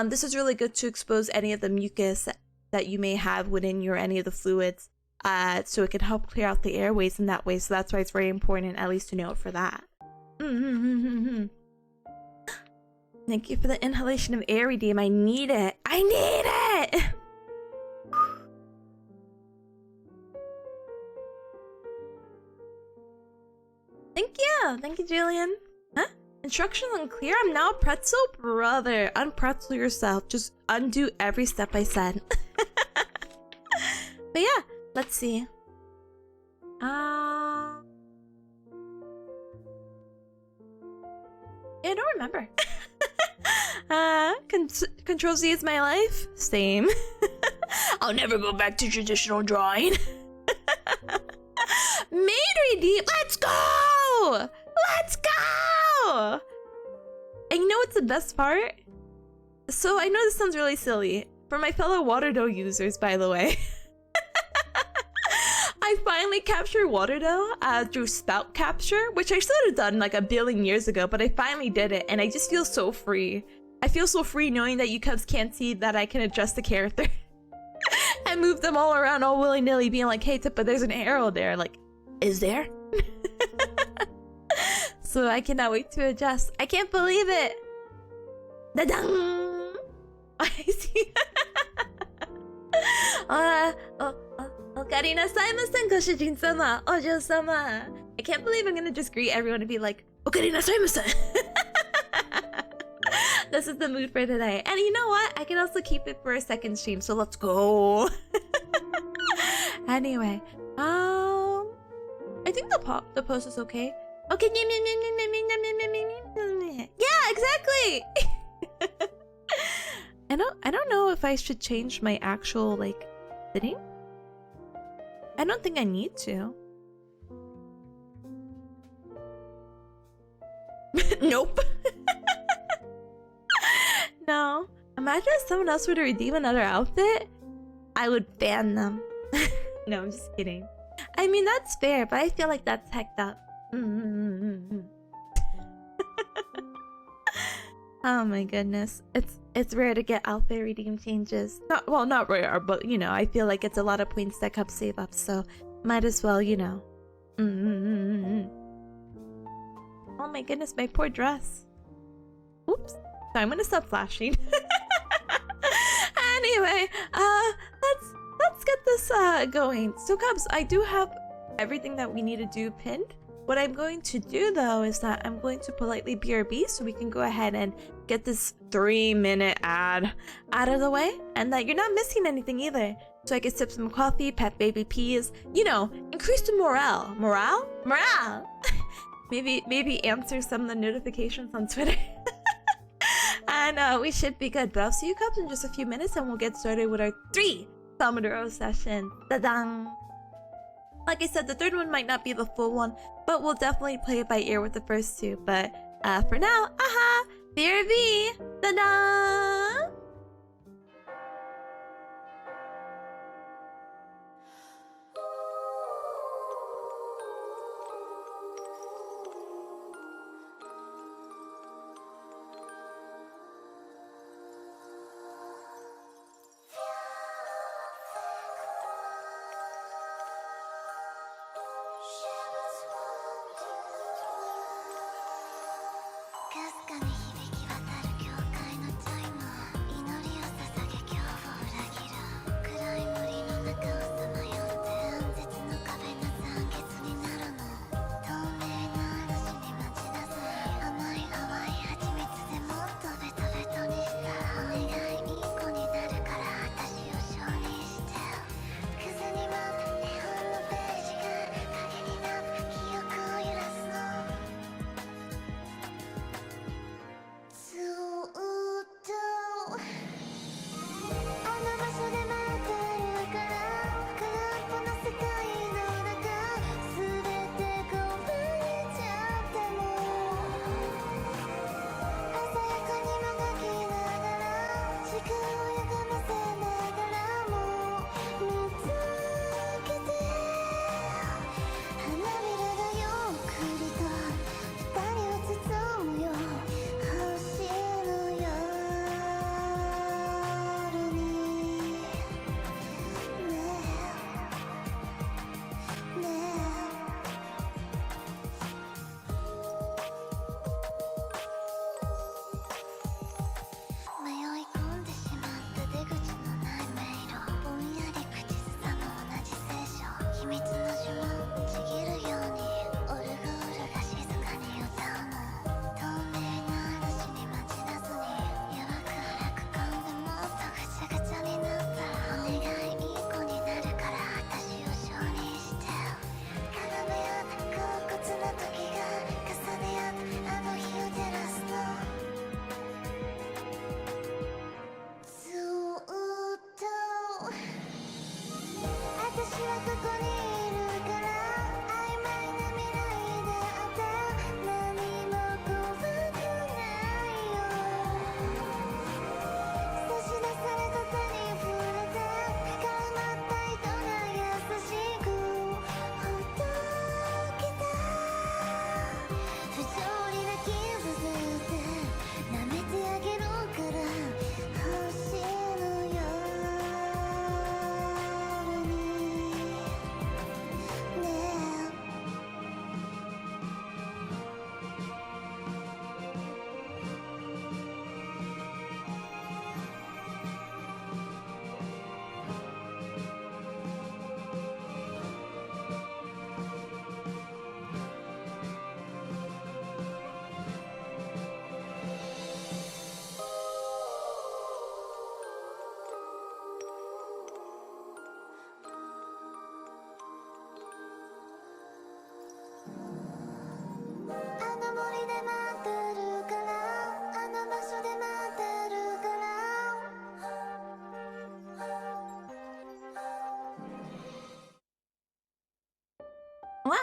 A: This is really good to expose any of the mucus that you may have within your any of the fluids, so it can help clear out the airways in that way. So that's why it's very important, at least to know it for that. Thank you for the inhalation of air, Redeem. I need it. I need it. Thank you, Julian. Huh? Instructions unclear? I'm now a pretzel? Brother, unpretzel yourself. Just undo every step I said. But yeah, let's see. Yeah, I don't remember. Control Z is my life? Same. I'll never go back to traditional drawing. Made Redeem! Let's go! Let's go! And you know what's the best part? So I know this sounds really silly. For my fellow water dough users, by the way. I finally captured water dough through spout capture, which I should have done like a billion years ago, but I finally did it, and I just feel so free. I feel so free knowing that you cubs can't see that I can adjust the character and move them all around all willy-nilly, being like, hey, Tippa, there's an arrow there. Like, is there? So I cannot wait to adjust. I can't believe it. Da-dang! I see. Okarina saimasen, Goshujin-sama, Ojo-sama. I can't believe I'm gonna just greet everyone and be like, Okarina saimasen. This is the mood for today. And you know what? I can also keep it for a second stream, so let's go. Anyway, I think the post is okay. Okay. Yeah, exactly. I don't know if I should change my actual like sitting. I don't think I need to. Nope. No. Imagine if someone else were to redeem another outfit. I would ban them. No, I'm just kidding. I mean, that's fair, but I feel like that's hecked up. Oh my goodness. It's rare to get outfit redeem changes. Not rare, but you know, I feel like it's a lot of points that cup save up, so might as well, you know. Oh my goodness, my poor dress. Oops. So I'm gonna stop flashing. Anyway, let's get this going. So Cubs, I do have everything that we need to do pinned. What I'm going to do though is that I'm going to politely BRB so we can go ahead and get this 3-minute ad out of the way, and that you're not missing anything either. So I can sip some coffee, pet baby peas, you know, increase the morale. Morale! maybe answer some of the notifications on Twitter. And we should be good. But I'll see you Cubs in just a few minutes and we'll get started with our 3 Pomodoro sessions. Da-dang! Like I said, the third one might not be the full one, but we'll definitely play it by ear with the first 2. But for now, aha! BRB! Da-da! Wah!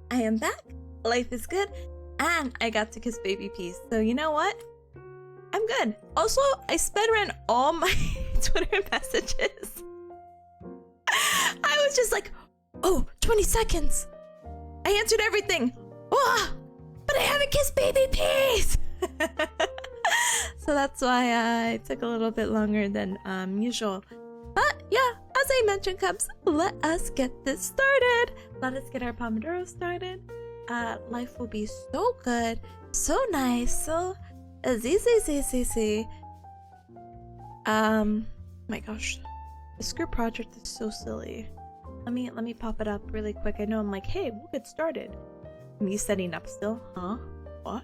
A: I am back, life is good, and I got to kiss baby peas. So you know what? I'm good. Also, I sped ran all my Twitter messages. I was just like, oh, 20 seconds. I answered everything. Wah! But I haven't kissed baby peas! So that's why it took a little bit longer than usual. But yeah, as I mentioned, Cubs, let us get this started. Let us get our Pomodoro started. Life will be so good, so nice, so easy. My gosh, the script project is so silly. Let me pop it up really quick. I know I'm like, hey, we'll get started. Me setting up still, huh? What?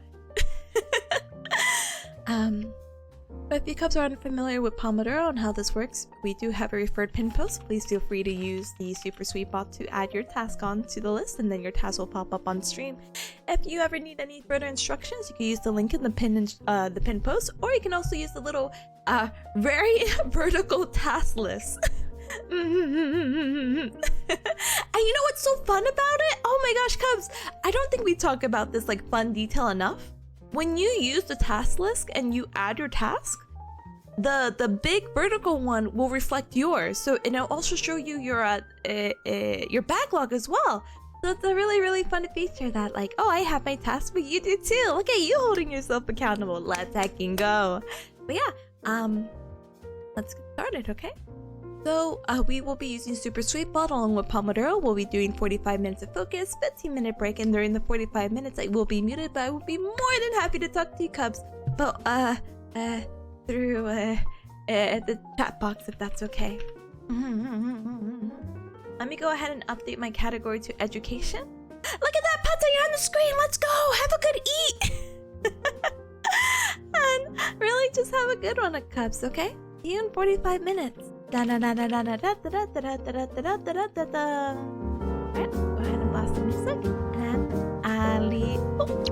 A: But if you cubs are unfamiliar with Pomodoro and how this works, we do have a referred pin post. Please feel free to use the super sweet bot to add your task on to the list, and then your task will pop up on stream. If you ever need any further instructions, you can use the link in the pin post, or you can also use the little very vertical task list. And you know what's so fun about it? Oh my gosh, cubs! I don't think we talk about this like fun detail enough. When you use the task list and you add your task, the big vertical one will reflect yours. So and it'll also show you your backlog as well. So it's a really fun feature that like, oh, I have my task, but you do too. Look at you holding yourself accountable. Let's heckin' go. But yeah, let's get started, okay? So we will be using Super Sweet Bot along with Pomodoro. We'll be doing 45 minutes of focus, 15-minute break, and during the 45 minutes I will be muted, but I will be more than happy to talk to you cubs. But through the chat box if that's okay. Let me go ahead and update my category to education. Look at that, Pata, you're on the screen. Let's go. Have a good eat. And really just have a good one at cubs, okay? See you in 45 minutes. Alright, go ahead and blast the music. And Ali. Oh.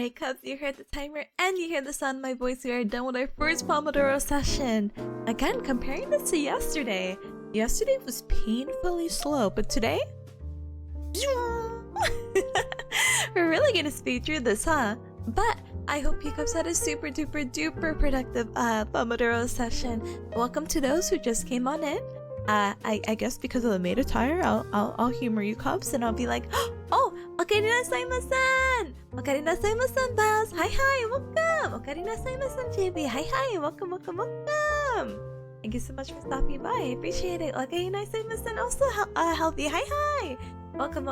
A: Alright, cuz you heard the timer and you hear the sound of my voice. We are done with our first Pomodoro session. Again, comparing this to yesterday. Yesterday was painfully slow, but today? We're really gonna speed through this, huh? But I hope you guys had a super duper duper productive Pomodoro session. Welcome to those who just came on in. I guess because of the maid attire, I'll humor you cubs and I'll be like, oh, okaeri nasaimasen! Okaeri nasaimasen, Baz! Hi, welcome! Okaeri nasaimasen, JB! Hi, welcome! Thank you so much for stopping by. I appreciate it. Okaeri nasaimasen, also healthy. Hi! Welcome!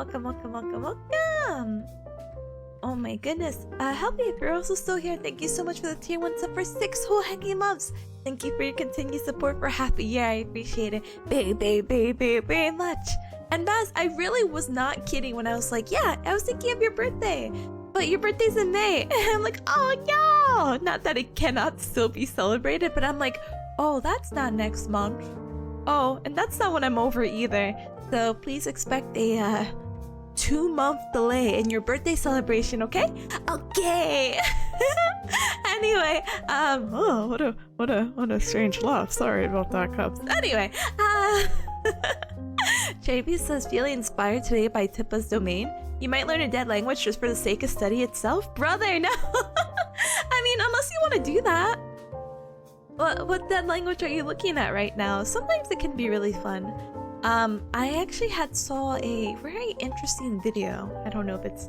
A: Oh my goodness. Healthy, if you're also still here, thank you so much for the tier 1 sub for 6 whole hecking months. Thank you for your continued support for half a year. I appreciate it very much. And Baz, I really was not kidding when I was like, yeah, I was thinking of your birthday. But your birthday's in May. And I'm like, oh no! Not that it cannot still be celebrated, but I'm like, oh, that's not next month. Oh, and that's not when I'm over either. So please expect a 2-month delay in your birthday celebration, okay? Okay. Anyway, oh, what a strange laugh. Sorry about that, Cubs. Anyway, JB says feeling inspired today by Tippa's domain. You might learn a dead language just for the sake of study itself, brother. No. I mean, unless you want to do that. What dead language are you looking at right now? Sometimes it can be really fun. I actually saw a very interesting video. I don't know if it's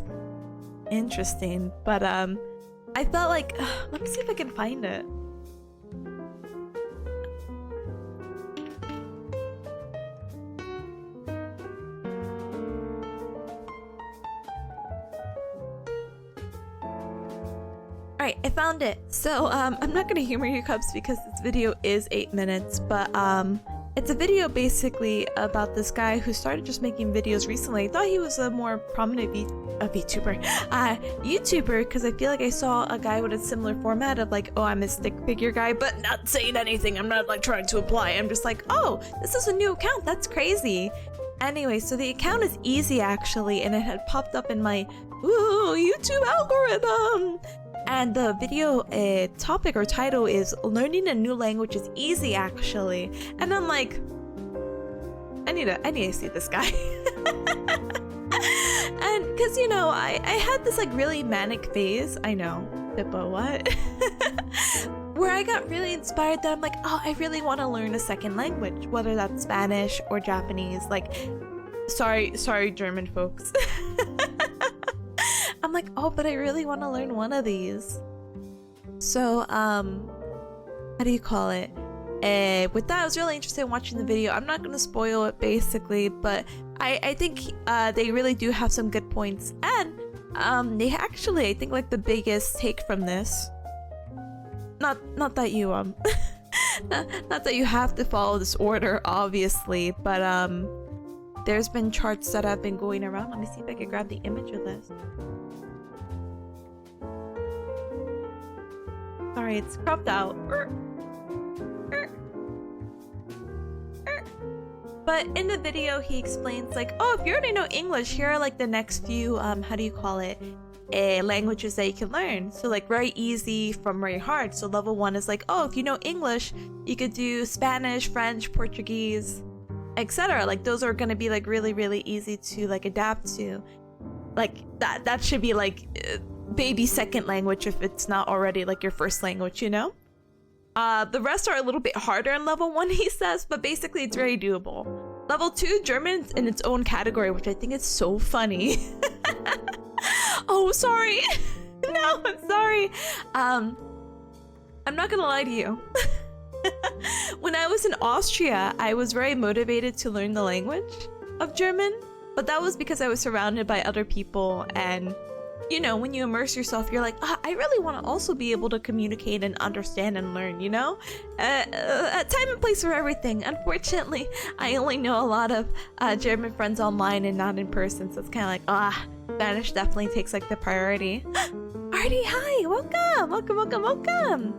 A: interesting, but I felt like let me see if I can find it. Alright, I found it. So I'm not gonna humor you cubs because this video is 8 minutes, but it's a video basically about this guy who started just making videos recently. I thought he was a more prominent YouTuber because I feel like I saw a guy with a similar format of like, oh, I'm a stick figure guy, but not saying anything. I'm not like trying to imply. I'm just like, oh, this is a new account. That's crazy. Anyway, so the account is easy actually, and it had popped up in my YouTube algorithm. And the video topic or title is learning a new language is easy actually. And I'm like, I need to see this guy. And because you know, I had this like really manic phase. I know, Pippa, what? Where I got really inspired that I'm like, oh, I really want to learn a second language, whether that's Spanish or Japanese. Like, sorry, German folks. I'm like, oh, but I really want to learn one of these. So, how do you call it? With that, I was really interested in watching the video. I'm not going to spoil it, basically, but I think they really do have some good points. And they actually, I think, like the biggest take from this. Not that you not that you have to follow this order, obviously, but there's been charts that have been going around. Let me see if I can grab the image of this. Sorry, it's cropped out. But in the video, he explains like, oh, if you already know English, here are like the next few, how do you call it? Languages that you can learn. So like very easy from very hard. So level 1 is like, oh, if you know English, you could do Spanish, French, Portuguese, etc. Like those are gonna be like really easy to like adapt to. Like that should be like baby second language if it's not already like your first language, you know? The rest are a little bit harder in level 1, he says, but basically it's very doable. Level 2, German's in its own category, which I think is so funny. Oh, sorry. No, I'm sorry. I'm not gonna lie to you. When I was in Austria, I was very motivated to learn the language of German, but that was because I was surrounded by other people, and you know, when you immerse yourself, you're like, I really want to also be able to communicate and understand and learn, you know? A time and place for everything. Unfortunately, I only know a lot of German friends online and not in person, so it's kind of like, Spanish definitely takes like the priority. Artie, hi, welcome.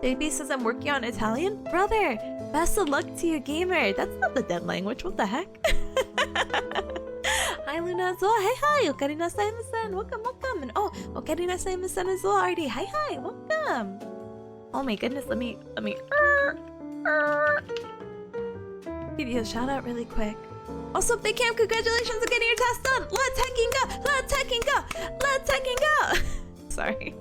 A: Baby says I'm working on Italian. Brother, best of luck to you, gamer. That's not the dead language, what the heck? Hi, hi Luna as well. Hi, okarina saimasen. Welcome. And oh, okarina saimasen as well, Artie. Hi, welcome. Oh my goodness, let me give you a shout out really quick. Also, Big Cam, congratulations on getting your test done. Let's hecking go. Sorry.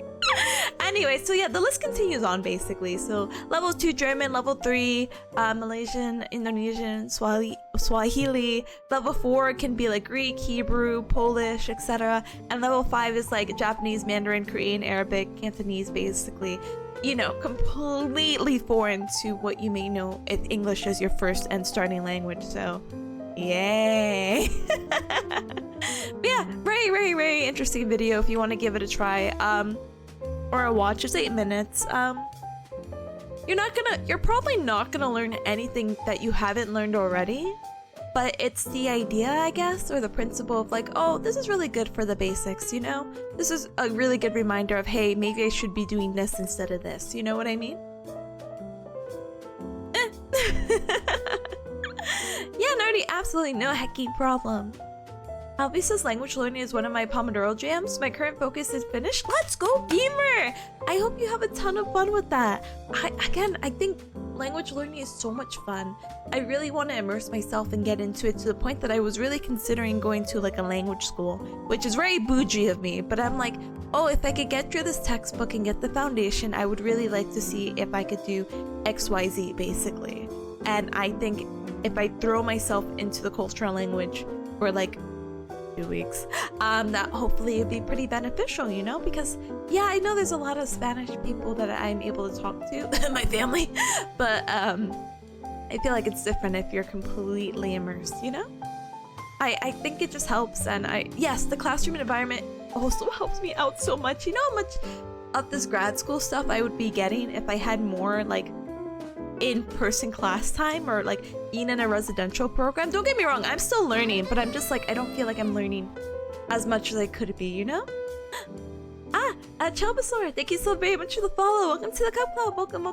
A: Anyway, so yeah, the list continues on basically. So level 2 German, level 3 Malaysian, Indonesian, Swahili. Level 4 can be like Greek, Hebrew, Polish, etc. And level 5 is like Japanese, Mandarin, Korean, Arabic, Cantonese, basically. You know, completely foreign to what you may know if English is your first and starting language. So yay. But yeah, very interesting video if you want to give it a try. Or a watch. It's 8 minutes. You're probably not gonna learn anything that you haven't learned already, but it's the idea, I guess, or the principle of like, oh, this is really good for the basics, you know? This is a really good reminder of, hey, maybe I should be doing this instead of this, you know what I mean? Yeah, Nerdy, absolutely no hecking problem. Alvisa's language learning is one of my Pomodoro jams. My current focus is Finnish. Let's go, Beamer! I hope you have a ton of fun with that. I think language learning is so much fun. I really want to immerse myself and get into it to the point that I was really considering going to like a language school, which is very bougie of me, but I'm like, oh, if I could get through this textbook and get the foundation, I would really like to see if I could do XYZ, basically. And I think if I throw myself into the cultural language for like 2 weeks, that hopefully it'd be pretty beneficial, you know, because yeah, I know there's a lot of Spanish people that I'm able to talk to in my family, but I feel like it's different if you're completely immersed, you know. I think it just helps, and yes, the classroom environment also helps me out so much. You know how much of this grad school stuff I would be getting if I had more like in-person class time or like being in a residential program. Don't get me wrong, I'm still learning, but I'm just like, I don't feel like I'm learning as much as I could be, you know? Chelbasaur, thank you so very much for the follow. Welcome to the Cup Club. Welcome.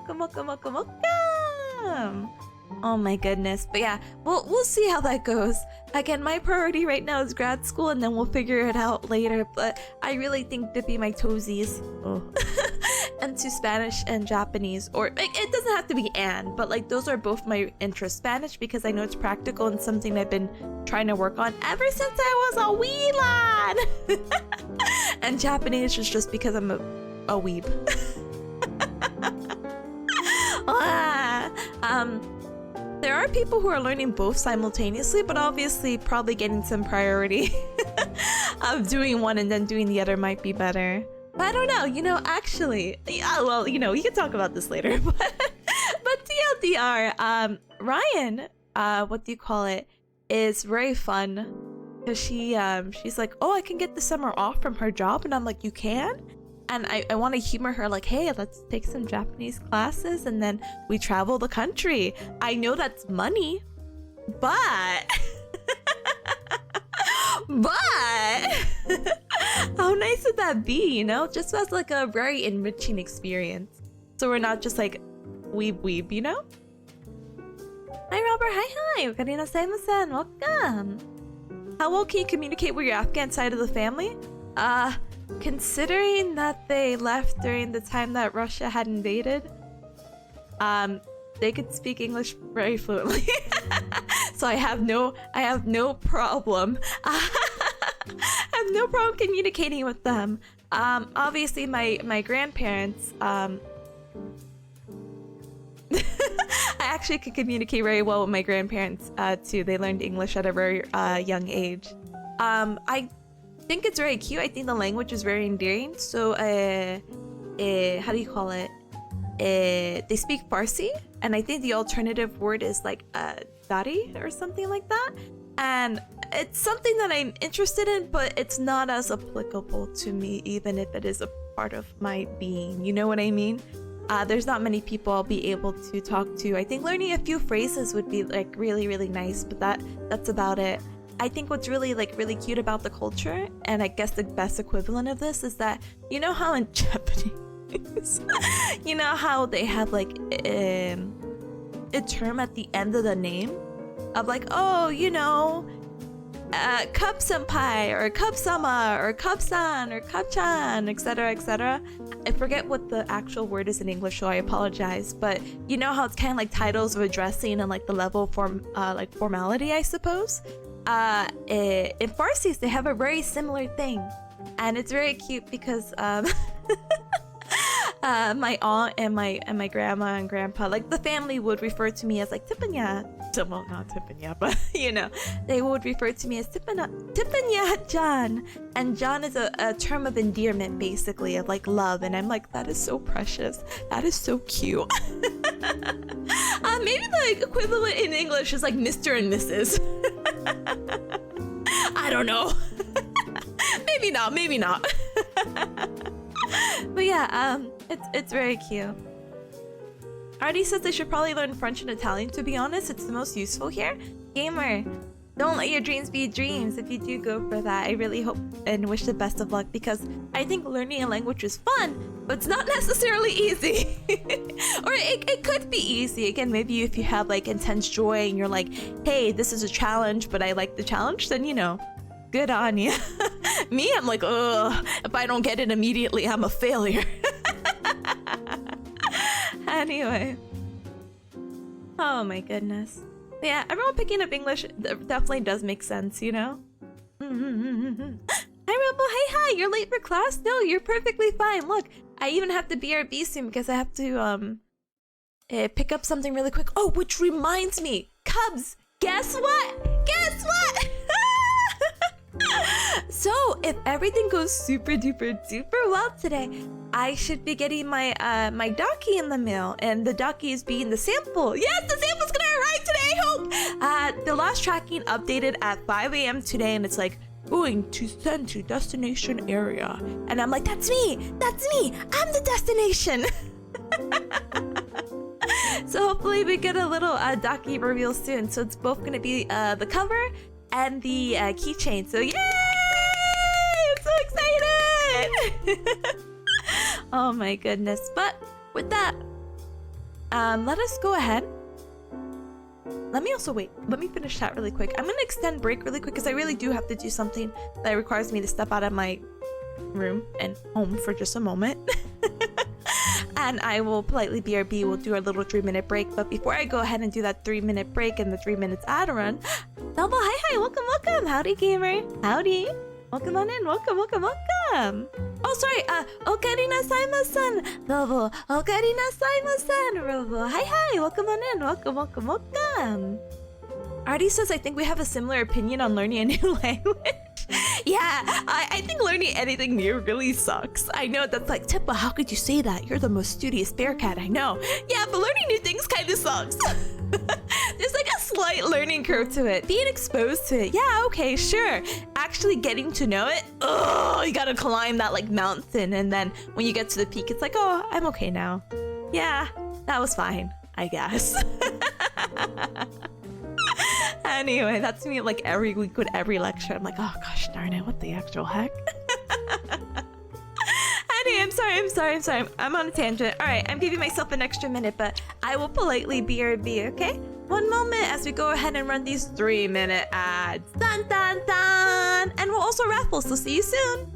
A: Oh my goodness. But yeah, we'll see how that goes. Again, my priority right now is grad school, and then we'll figure it out later. But I really think dipping my toesies into Spanish and Japanese, or like, it doesn't have to be and, but like those are both my interests. Spanish because I know it's practical and something I've been trying to work on ever since I was a wee lad. And Japanese is just because I'm a weeb. There are people who are learning both simultaneously, but obviously probably getting some priority of doing one and then doing the other might be better. But I don't know, you know, actually, yeah, well, you know, we can talk about this later, but TLDR, Ryan, what do you call it, is very fun, because she's like, oh, I can get the summer off from her job, and I'm like, you can? And I want to humor her like, hey, let's take some Japanese classes and then we travel the country. I know that's money, but how nice would that be, you know? Just as like a very enriching experience. So we're not just like weeb, you know? Hi Robert, hi. Okarina saimasen, welcome. How well can you communicate with your Afghan side of the family? Considering that they left during the time that Russia had invaded, they could speak English very fluently. So I have no problem. I have no problem communicating with them. Obviously my grandparents, I actually could communicate very well with my grandparents too. They learned English at a very young age. I think it's very cute. I think the language is very endearing. So how do you call it? They speak Farsi, and I think the alternative word is like dari or something like that. And it's something that I'm interested in, but it's not as applicable to me, even if it is a part of my being. You know what I mean? There's not many people I'll be able to talk to. I think learning a few phrases would be like really nice, but that's about it. I think what's really cute about the culture, and I guess the best equivalent of this, is that, you know how in Japanese, you know how they have like a term at the end of the name of like, oh, you know, Cup Senpai or Cup Sama or Cup San or Cup Chan, etc., etc. I forget what the actual word is in English, so I apologize. But you know how it's kind of like titles of addressing and like the level of like formality, I suppose. In Farsi, they have a very similar thing, and it's very cute because my aunt and my grandma and grandpa, like the family, would refer to me as like Tipanya. Well, not Tipanya, but you know, they would refer to me as Tipanya John. And John is a term of endearment, basically, of like love. And I'm like, that is so precious. That is so cute. Maybe the equivalent in English is like Mr. and Mrs. I don't know. Maybe not. Maybe not. But yeah, it's very cute. Artie says they should probably learn French and Italian. To be honest, it's the most useful here. Gamer, don't let your dreams be dreams. If you do go for that, I really hope and wish the best of luck, because I think learning a language is fun, but it's not necessarily easy. Or it could be easy. Again, maybe if you have like intense joy and you're like, hey, this is a challenge, but I like the challenge, then you know, good on you. Me, I'm like, ugh, if I don't get it immediately, I'm a failure. Anyway. Oh my goodness. Yeah, everyone picking up English definitely does make sense, you know? Hi, Rebel. Hi. You're late for class? No, you're perfectly fine. Look, I even have to BRB soon because I have to, pick up something really quick. Oh, which reminds me. Cubs, guess what? Guess what? So, if everything goes super duper well today, I should be getting my my docky in the mail, and the docky is being the sample. Yes, the sample's gonna arrive today, I hope! The last tracking updated at 5 a.m. today, and it's like, going to send to destination area. And I'm like, that's me! That's me! I'm the destination! So hopefully we get a little docky reveal soon. So it's both gonna be the cover and the keychain. So yay! I'm so excited! Oh my goodness. But with that, let us go ahead. Let me also wait. Let me finish chat really quick. I'm gonna extend break really quick because I really do have to do something that requires me to step out of my room and home for just a moment. And I will politely BRB. We'll do our little 3-minute break. But before I go ahead and do that 3-minute break and the 3 minutes ad run, Double, hi, welcome. Howdy, gamer. Howdy. Welcome on in. Welcome. Oh, sorry. Okarina Saimasan. Double. Okarina Saimasan. Robo. Hi. Welcome on in. Welcome. Artie says, I think we have a similar opinion on learning a new language. Yeah, I think learning anything new really sucks. I know that's like, Tippa, how could you say that? You're the most studious bearcat I know. Yeah, but learning new things kind of sucks. There's like a slight learning curve to it. Being exposed to it, yeah, okay, sure. Actually getting to know it, you gotta climb that like mountain, and then when you get to the peak, it's like, oh, I'm okay now. Yeah, that was fine, I guess. Anyway, that's me like every week with every lecture. I'm like, oh gosh darn it, what the actual heck? Anyway, I'm sorry. I'm on a tangent. Alright, I'm giving myself an extra minute, but I will politely BRB, okay? One moment as we go ahead and run these 3-minute ads. Dun dun dun! And we'll also raffle, so see you soon!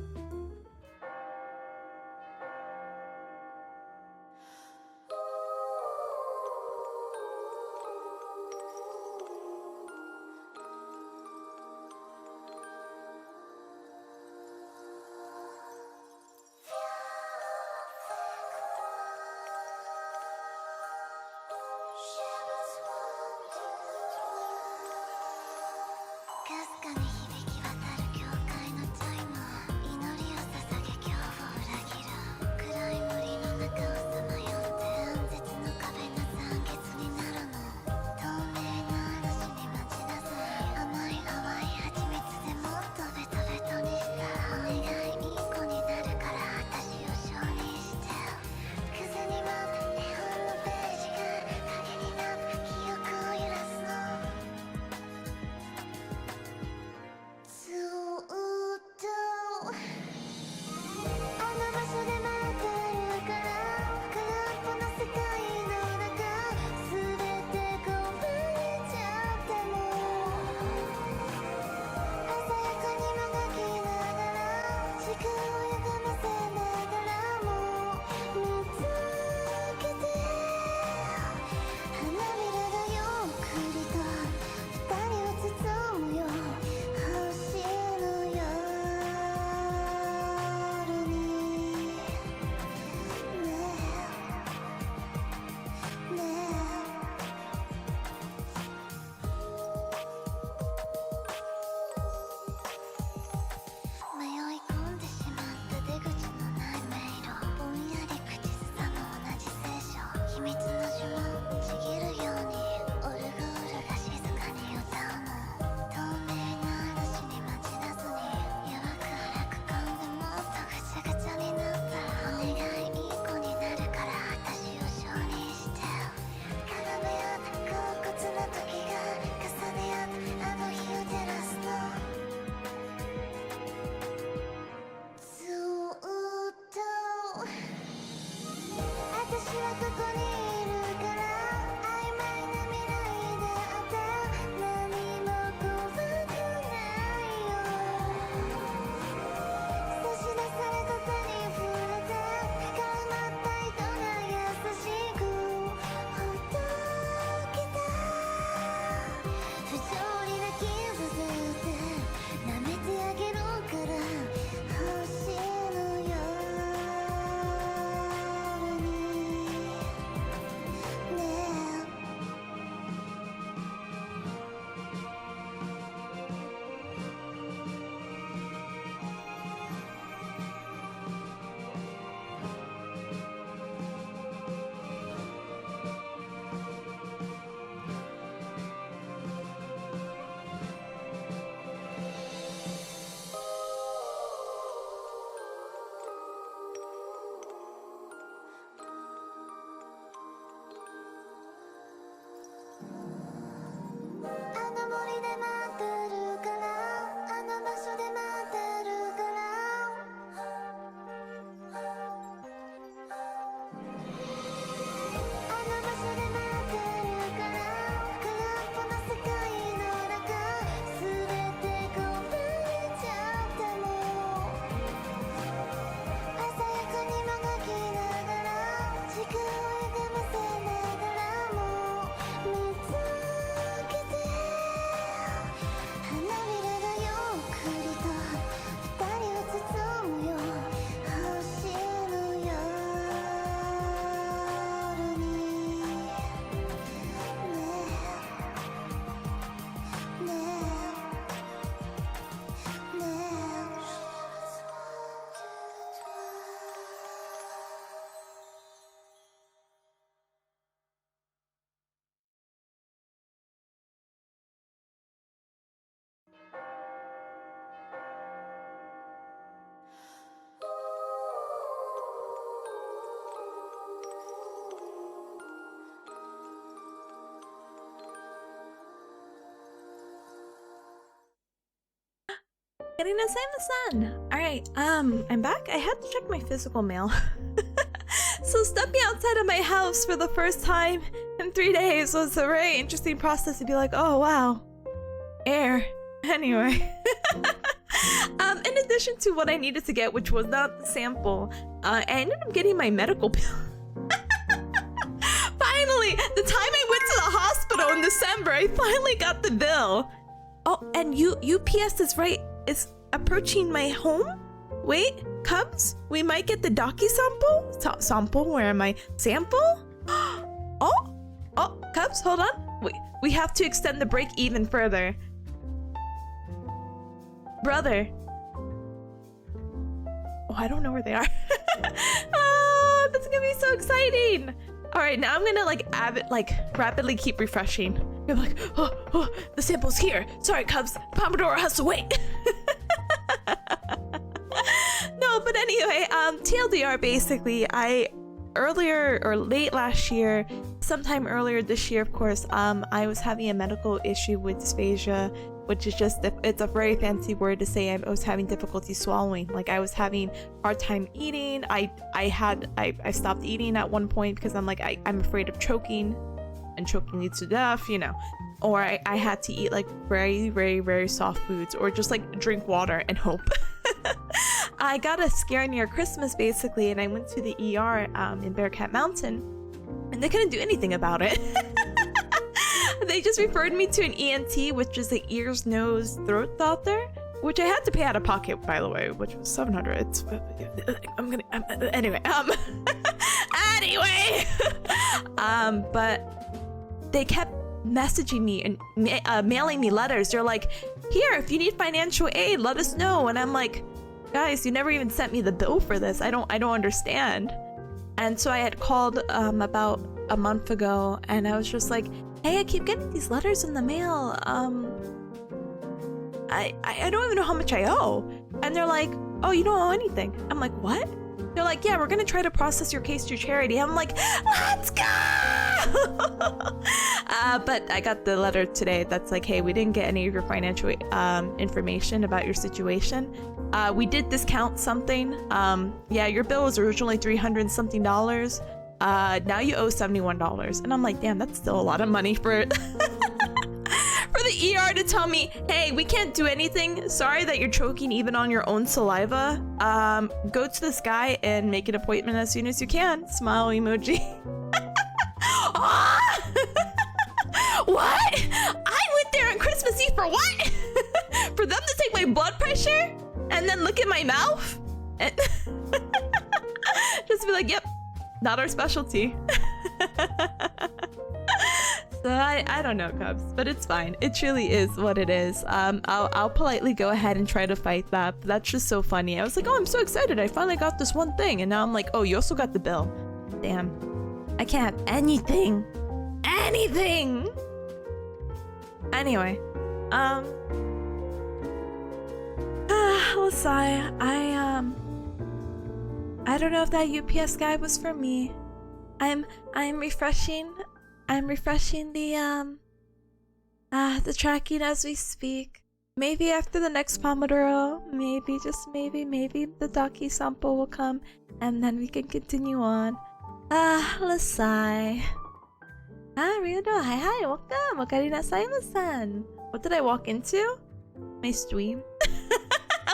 A: Son. Alright, I'm back. I had to check my physical mail. So stepping outside of my house for the first time in 3 days was a very interesting process to be like, oh wow, air. Anyway. In addition to what I needed to get, which was not the sample, I ended up getting my medical bill. Finally, the time I went to the hospital in December, I finally got the bill. Oh, and UPS is right. It's approaching my home. Wait, Cubs, we might get the Docky sample. Sample? Where am I? Sample? Oh, Cubs, hold on. Wait, we have to extend the break even further. Brother. Oh, I don't know where they are. Oh, that's gonna be so exciting. All right, now I'm gonna rapidly keep refreshing. You're like, oh, the sample's here. Sorry, Cubs, Pomodoro has to wait. No, but anyway, TLDR, basically, earlier or late last year, sometime earlier this year, of course, I was having a medical issue with dysphagia, which is just, it's a very fancy word to say I was having difficulty swallowing. Like, I was having hard time eating. I stopped eating at one point because I'm like, I'm afraid of choking, and choking leads to death, you know. Or I had to eat like very, very, very soft foods, or just like drink water and hope. I got a scare near Christmas, basically, and I went to the ER in Bearcat Mountain, and they couldn't do anything about it. They just referred me to an ENT, which is the ears, nose, throat doctor, which I had to pay out of pocket, by the way, which was $700. Anyway, but they kept messaging me and mailing me letters. They're like, here, if you need financial aid, let us know. And I'm like, guys, you never even sent me the bill for this. I don't understand. And so I had called about a month ago, and I was just like, hey, I keep getting these letters in the mail. I don't even know how much I owe. And they're like, oh, you don't owe anything. I'm like, what? They're like, yeah, we're gonna try to process your case through charity. I'm like, let's go! But I got the letter today that's like, hey, we didn't get any of your financial information about your situation. We did discount something. Yeah, your bill was originally $300 something. Now you owe $71. And I'm like, damn, that's still a lot of money for for the ER to tell me, hey, we can't do anything. Sorry that you're choking even on your own saliva. Go to this guy and make an appointment as soon as you can. Smile emoji. What? I went there on Christmas Eve for what? For them to take my blood pressure and then look at my mouth? And just be like, yep, not our specialty. So I don't know, Cubs, but it's fine. It truly is what it is. I'll politely go ahead and try to fight that, but that's just so funny. I was like, oh, I'm so excited. I finally got this one thing. And now I'm like, oh, you also got the bill. Damn. I can't have anything. Anything! Anyway. Let's sigh. I don't know if that UPS guy was for me. I'm refreshing the tracking as we speak. Maybe after the next Pomodoro, maybe, just maybe the Docky sample will come and then we can continue on. Let's sigh. Ryudo, hi, welcome. Okarina Simon-san. What did I walk into? My stream.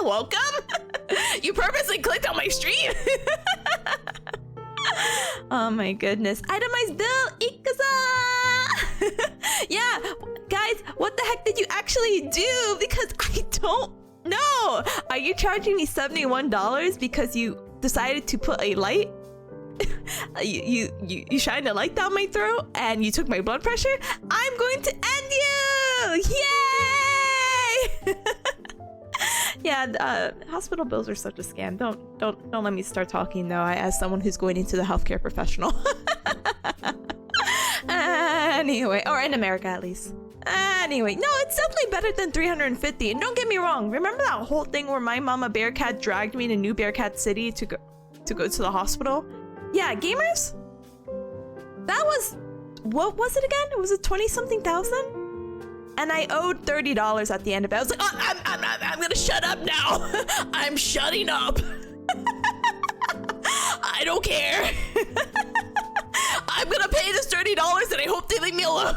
A: Welcome? You purposely clicked on my stream? Oh my goodness. Itemized bill, Ikaza! Yeah, guys, what the heck did you actually do? Because I don't know. Are you charging me $71 because you decided to put a light? You shined a light down my throat and you took my blood pressure? I'm going to end you! Yay! Yeah, hospital bills are such a scam. Don't let me start talking though, as someone who's going into the healthcare professional. Anyway, or in America at least. Anyway, no, it's definitely better than $350. And don't get me wrong, remember that whole thing where my mama Bearcat dragged me to New Bearcat City to go to the hospital? Yeah, gamers? That was, what was it again? Was it 20-something thousand? And I owed $30 at the end of it. I was like, oh, I'm gonna shut up now. I'm shutting up. I don't care. I'm gonna pay this $30 and I hope they leave me alone.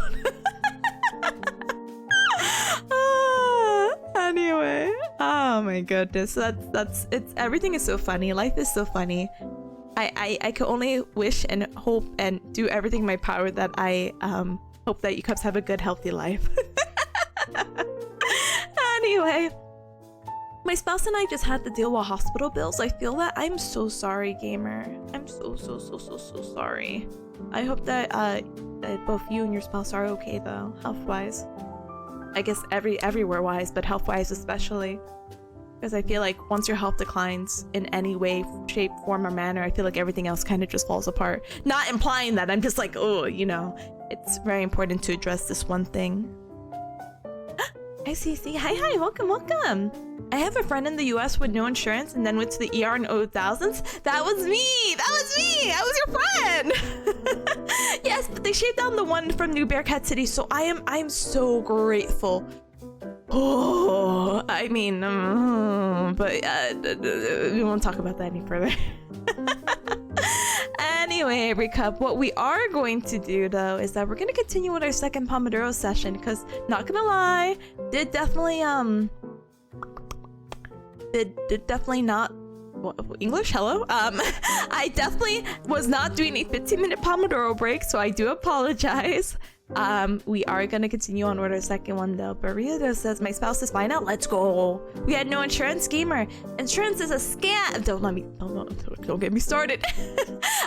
A: Anyway, oh my goodness, that's it's everything is so funny. Life is so funny. I can only wish and hope and do everything in my power that I hope that you cubs have a good, healthy life. Anyway, my spouse and I just had to deal with hospital bills. I feel that I'm so sorry, gamer. I'm so sorry. I hope that both you and your spouse are okay though, health-wise. I guess everywhere wise, but health-wise especially. Because I feel like once your health declines in any way, shape, form, or manner, I feel like everything else kind of just falls apart. Not implying that, I'm just like, oh, you know, it's very important to address this one thing. Hi, CC. Hi, welcome. I have a friend in the US with no insurance and then went to the ER and owed thousands. That was me. I was your friend. Yes, but they shaved down the one from New Bearcat City, so I am so grateful. Oh, I mean, but we won't talk about that any further. Anyway, recap. What we are going to do though is that we're going to continue with our second Pomodoro session because, not gonna lie, did definitely not English. Hello. I definitely was not doing a 15-minute Pomodoro break, so I do apologize. We are gonna continue on with our second one though. Burrito says my spouse is fine now. Let's go. We had no insurance, gamer. Insurance is a scam. Don't get me started.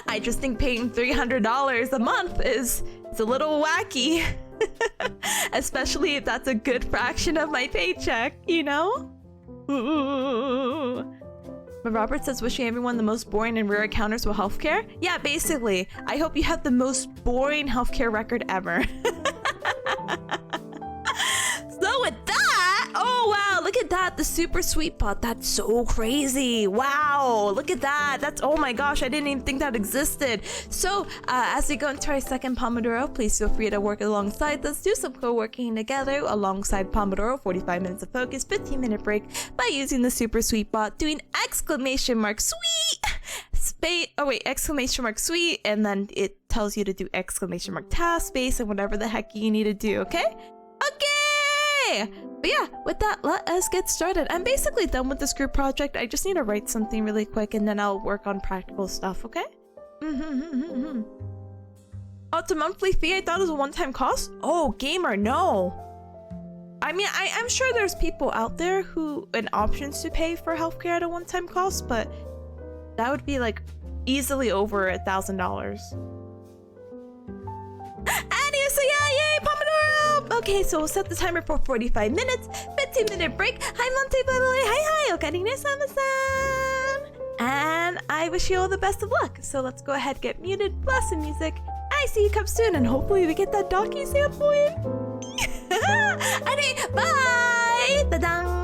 A: I just think paying $300 a month is a little wacky. Especially if that's a good fraction of my paycheck, you know? Ooh. But Robert says, wishing everyone the most boring and rare encounters with healthcare. Yeah, basically. I hope you have the most boring healthcare record ever. So with that, oh wow, look at that, the super sweet pot. That's so crazy. Wow, look at that. That's, oh my gosh, I didn't even think that existed. So as we go into our second Pomodoro, please feel free to work alongside us. Do some co-working together alongside Pomodoro. 45 minutes of focus, 15-minute break by using the super sweet bot, doing exclamation mark sweet space, oh wait, exclamation mark sweet, and then it tells you to do exclamation mark task space and whatever the heck you need to do. Okay, but yeah, with that, let us get started. I'm basically done with this group project. I just need to write something really quick and then I'll work on practical stuff. Okay. Oh, it's a monthly fee. I thought it was a one-time cost. Oh, gamer, no. I mean, I'm sure there's people out there who an options to pay for healthcare at a one-time cost, but that would be like easily over $1,000. Anyway, so yeah, yay, Pomodoro! Okay, so we'll set the timer for 45 minutes, 15-minute break. Hi, Monte, by the way. Hi, Okarine-sama-san. And I wish you all the best of luck. So let's go ahead, get muted, blast some music. I see you come soon, and hopefully we get that donkey standpoint. Anyway, bye! Ta-dang!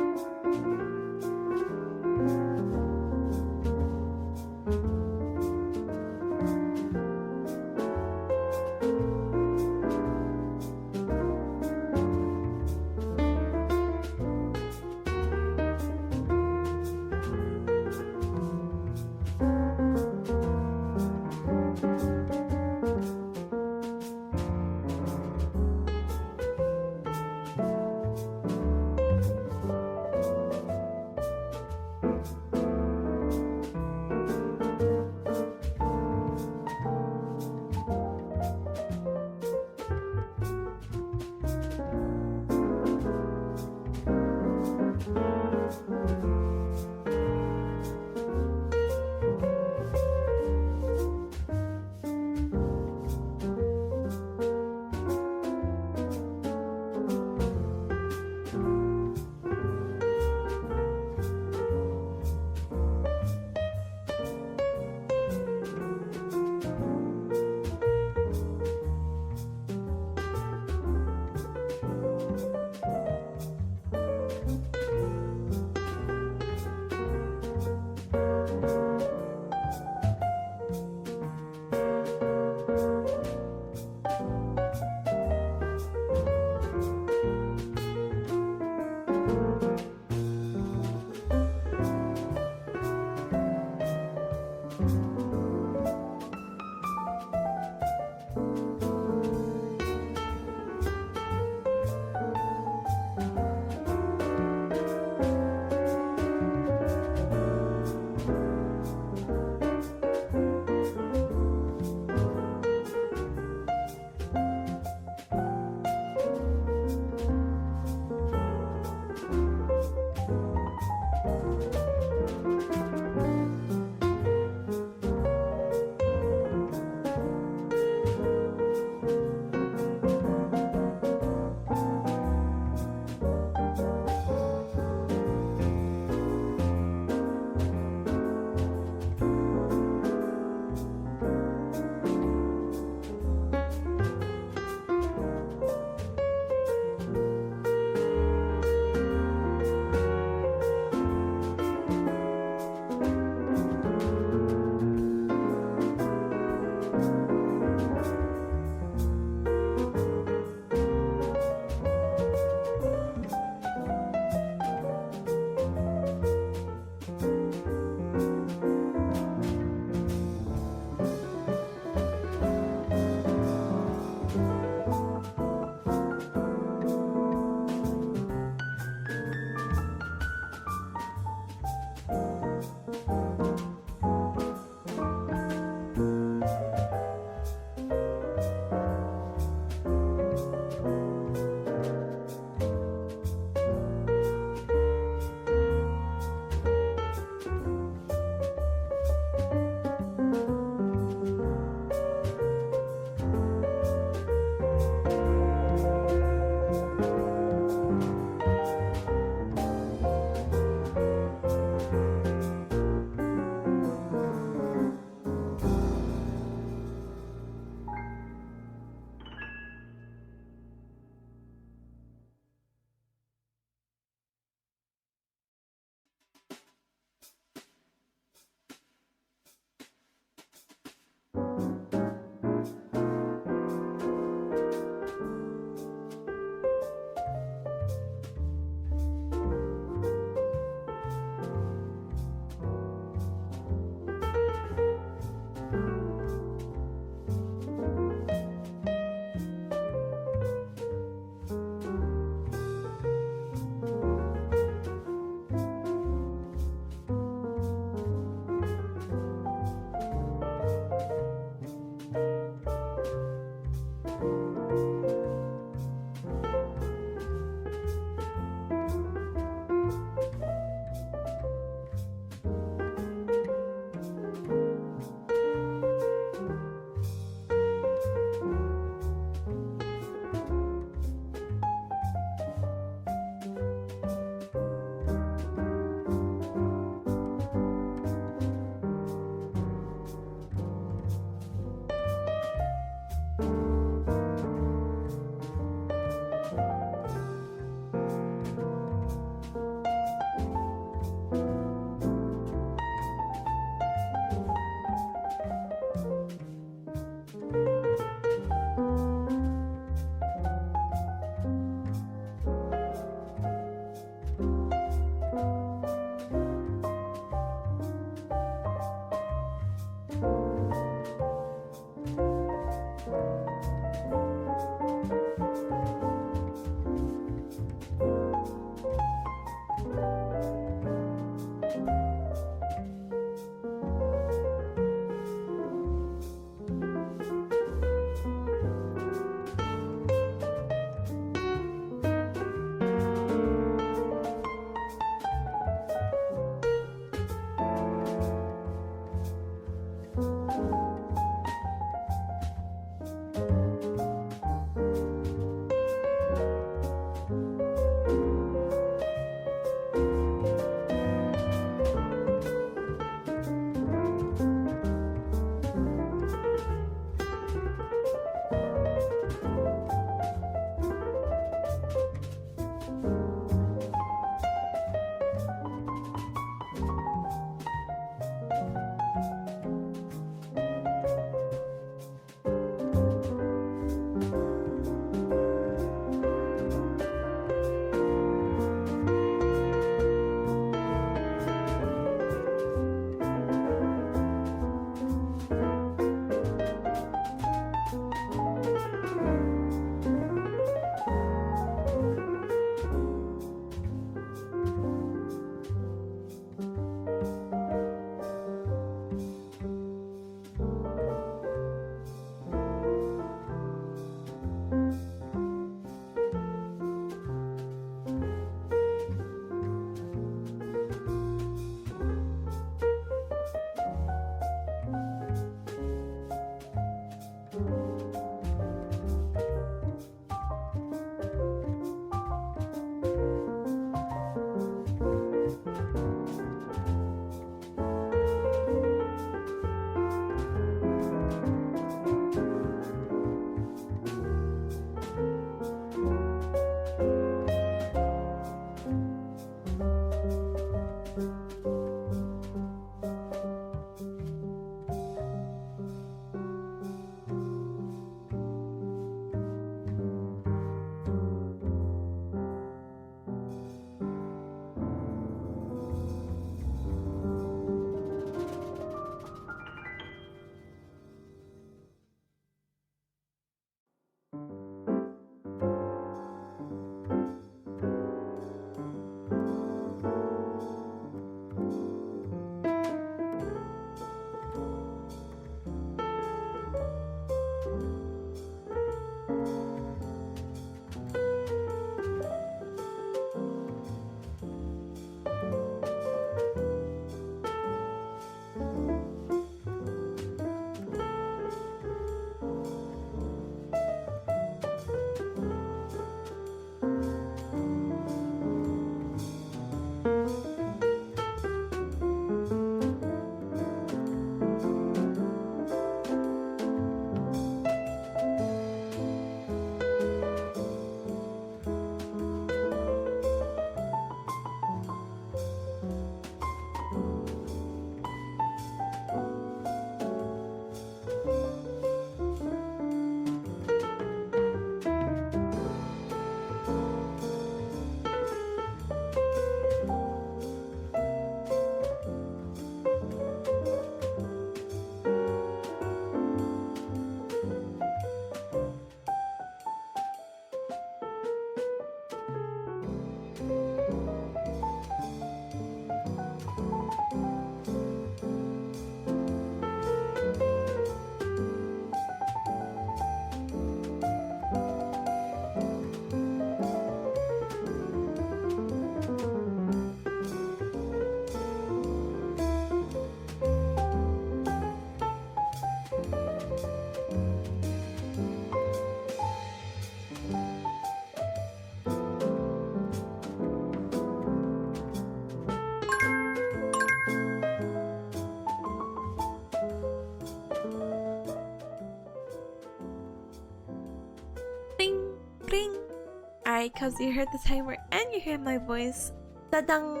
A: Alright, cuz you heard the timer and you hear my voice. Ta-dang!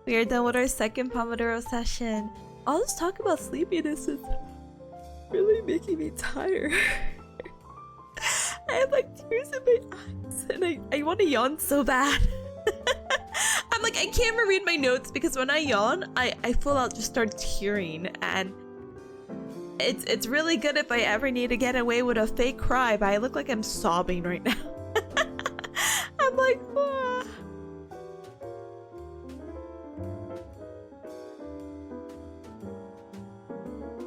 A: We are done with our second Pomodoro session. All this talk about sleepiness is really making me tired. I have like tears in my eyes and I want to yawn so bad. I'm like, I can't even read my notes because when I yawn, I full out just start tearing, and it's really good if I ever need to get away with a fake cry, but I look like I'm sobbing right now. I'm like, ah.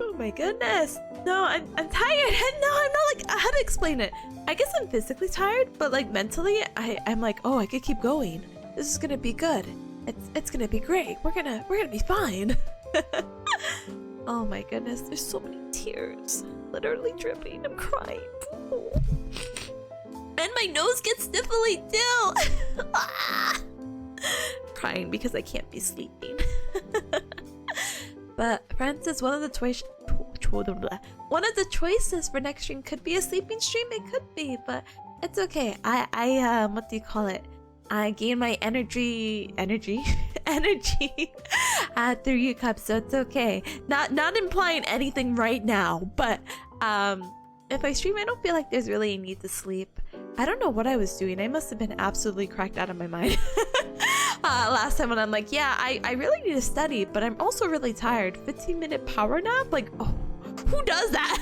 A: Oh my goodness. No, I'm tired. No, I'm not like, how to explain it? I guess I'm physically tired, but like mentally, I'm like, oh, I could keep going. This is gonna be good. It's gonna be great. We're gonna be fine. Oh my goodness, there's so many tears. Literally dripping. I'm crying. Ooh. And my nose gets sniffly too. Ah! Crying because I can't be sleeping. But Francis, one of the choices for next stream could be a sleeping stream. It could be, but it's okay. I what do you call it? I gain my energy through you, Cups, so it's okay. Not implying anything right now, but if I stream, I don't feel like there's really a need to sleep. I don't know what I was doing. I must have been absolutely cracked out of my mind. Last time when I'm like, yeah, I really need to study, but I'm also really tired. 15-minute power nap? Like, oh, who does that?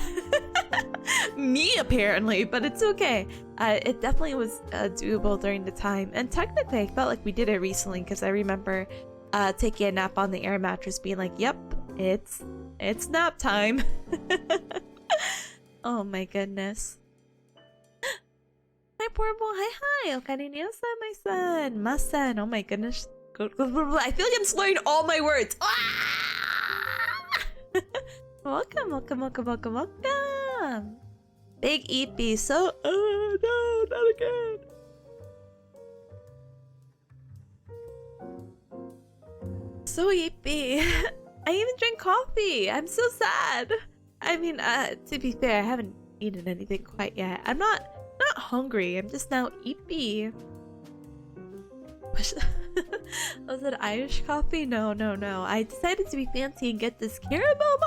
A: Me, apparently, but it's okay. It definitely was doable during the time, and technically I felt like we did it recently because I remember taking a nap on the air mattress, being like, yep, it's nap time. Oh my goodness. Hi, Portable. Hi. Okarine-san, my son. Ma-san. Oh my goodness. I feel like I'm slurring all my words. Ah! Welcome. Big Eepy. So, no, not again. So Eepy. I even drank coffee. I'm so sad. I mean, to be fair, I haven't eaten anything quite yet. I'm not hungry. I'm just now eepy. Was it Irish coffee? No. I decided to be fancy and get this caramel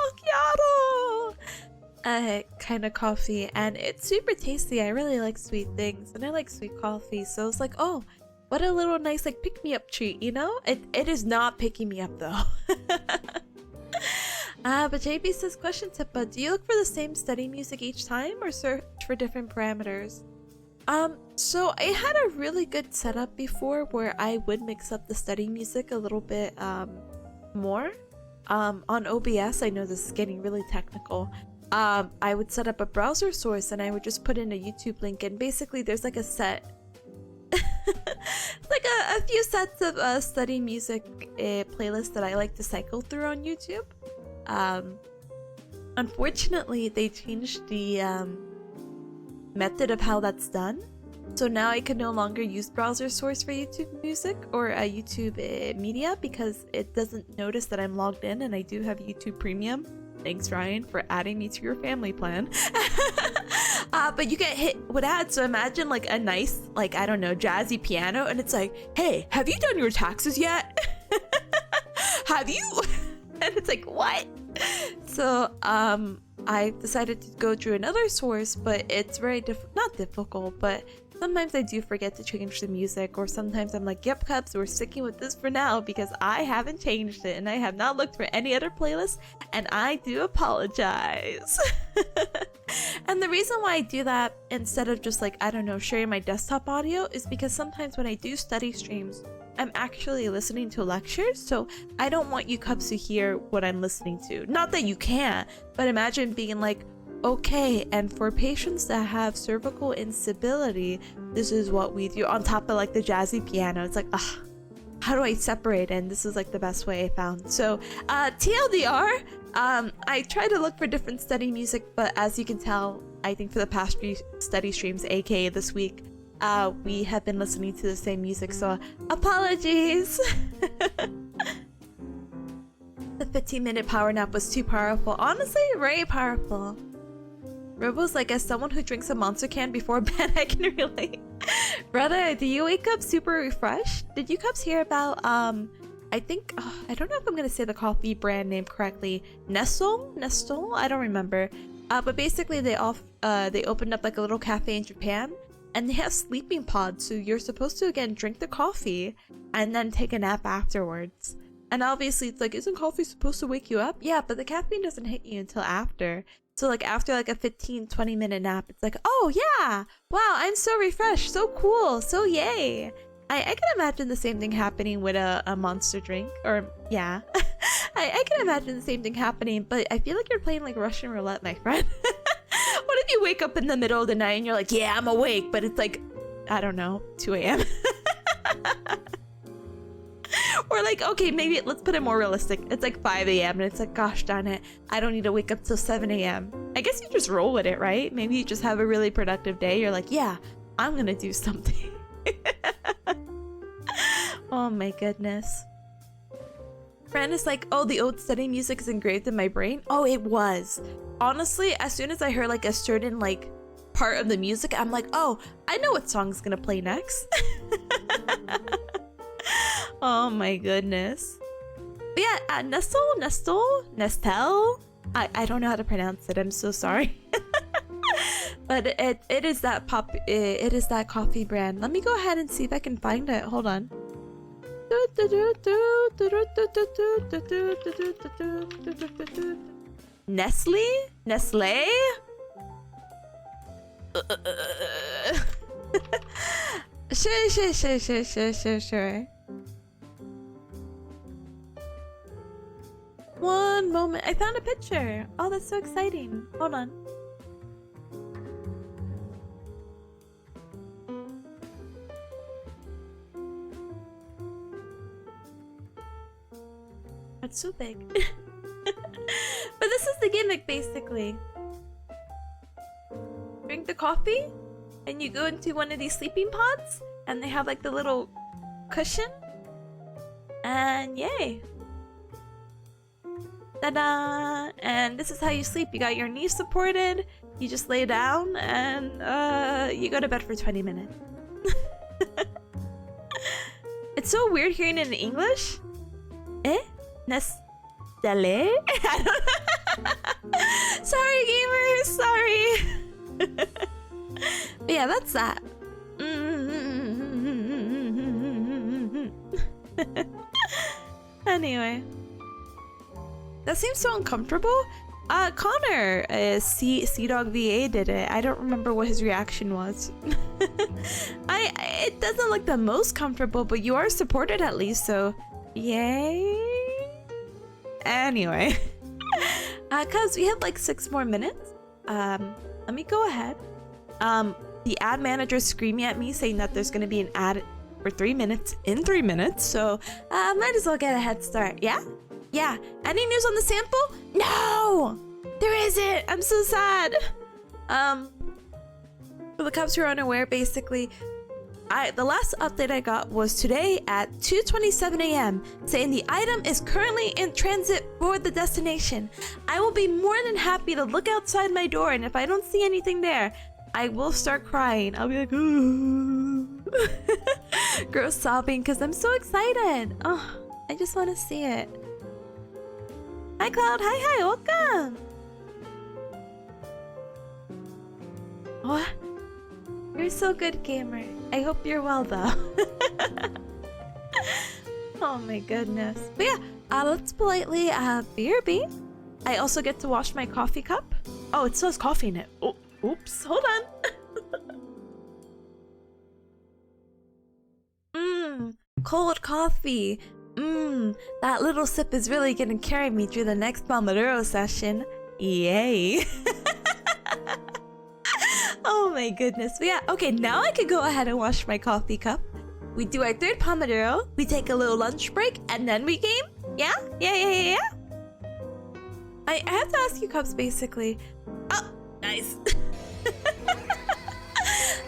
A: macchiato kind of coffee, and it's super tasty. I really like sweet things, and I like sweet coffee, so it's like, oh, what a little nice like pick-me-up treat, you know? It is not picking me up though. But JB says, question Tippa, do you look for the same study music each time or search for different parameters? So I had a really good setup before where I would mix up the study music a little bit more. On OBS, I know this is getting really technical. I would set up a browser source and I would just put in a YouTube link, and basically there's like a set like a few sets of study music playlists that I like to cycle through on YouTube. Unfortunately, they changed the method of how that's done, so now I can no longer use browser source for YouTube music or YouTube media because it doesn't notice that I'm logged in and I do have YouTube Premium. Thanks, Ryan, for adding me to your family plan. But you get hit with ads, so imagine like a nice, like, I don't know, jazzy piano, and it's like, hey, have you done your taxes yet? Have you? And it's like, what? So I decided to go through another source, but it's very not difficult, but sometimes I do forget to change the music, or sometimes I'm like, yep, Cubs, we're sticking with this for now because I haven't changed it and I have not looked for any other playlists, and I do apologize. And the reason why I do that instead of just like, I don't know, sharing my desktop audio is because sometimes when I do study streams, I'm actually listening to lectures, so I don't want you Cubs to hear what I'm listening to. Not that you can't, but imagine being like, okay, and for patients that have cervical instability, this is what we do, on top of like the jazzy piano. It's like, ugh, how do I separate? And this is like the best way I found. So TLDR, I try to look for different study music, but as you can tell, I think for the past few study streams, aka this week, we have been listening to the same music, so apologies. The 15-minute power nap was too powerful. Honestly, very powerful. Robo's like, as someone who drinks a monster can before bed, I can relate. Brother, do you wake up super refreshed? Did you Cubs hear about I think I don't know if I'm gonna say the coffee brand name correctly. Nestle? I don't remember. But basically they opened up like a little cafe in Japan, and they have sleeping pods, so you're supposed to again drink the coffee and then take a nap afterwards. And obviously it's like, isn't coffee supposed to wake you up? Yeah, but the caffeine doesn't hit you until after. So like after like a 15-20 minute nap, it's like, oh yeah, wow, I'm so refreshed, so cool, so yay. I can imagine the same thing happening with a monster drink, or yeah. I can imagine the same thing happening, but I feel like you're playing like Russian roulette, my friend. What if you wake up in the middle of the night and you're like, yeah, I'm awake, but it's like, I don't know, 2 a.m. Or like, okay, maybe let's put it more realistic. It's like 5 a.m. and it's like, gosh darn it, I don't need to wake up till 7 a.m. I guess you just roll with it, right? Maybe you just have a really productive day. You're like, yeah, I'm gonna do something. Oh my goodness. Fran is like, oh, the old study music is engraved in my brain. Oh, it was. Honestly, as soon as I heard like a certain like part of the music, I'm like, oh, I know what song's gonna play next. Oh my goodness. But yeah, Nestle. I don't know how to pronounce it. I'm so sorry. But it is that it is that coffee brand. Let me go ahead and see if I can find it. Hold on. Nestle? Sure. One moment. I found a picture. Oh, that's so exciting. Hold on. That's so big. But this is the gimmick, basically. Drink the coffee, and you go into one of these sleeping pods, and they have like the little cushion, and yay. Ta-da! And this is how you sleep. You got your knees supported, you just lay down, and you go to bed for 20 minutes. It's so weird hearing it in English. Nestle? I don't know. Sorry, gamers. Sorry. But yeah, that's that. Anyway. That seems so uncomfortable. Connor, C-Dog VA did it. I don't remember what his reaction was. It doesn't look the most comfortable, but you are supported at least, so yay. Anyway. Cause we have like 6 more minutes. Let me go ahead. The ad manager is screaming at me saying that there's gonna be an ad for 3 minutes in 3 minutes, so might as well get a head start. Yeah. Any news on the sample? No, there isn't. I'm so sad. For the Cubs who are unaware, basically, the last update I got was today at 2:27 a.m. saying the item is currently in transit for the destination. I will be more than happy to look outside my door, and if I don't see anything there, I will start crying. I'll be like, ooh. Girl sobbing because I'm so excited. Oh, I just want to see it. Hi Cloud, hi, welcome. What? You're so good, gamer. I hope you're well though. Oh my goodness. But yeah, let's politely BRB. I also get to wash my coffee cup. Oh, it still has coffee in it. Oh, oops, hold on. Cold coffee. That little sip is really gonna carry me through the next Pomodoro session. Yay. Oh my goodness. But yeah, okay, now I could go ahead and wash my coffee cup. We do our 3rd Pomodoro, we take a little lunch break, and then we game? Yeah. I have to ask you, Cubs, basically. Oh, nice.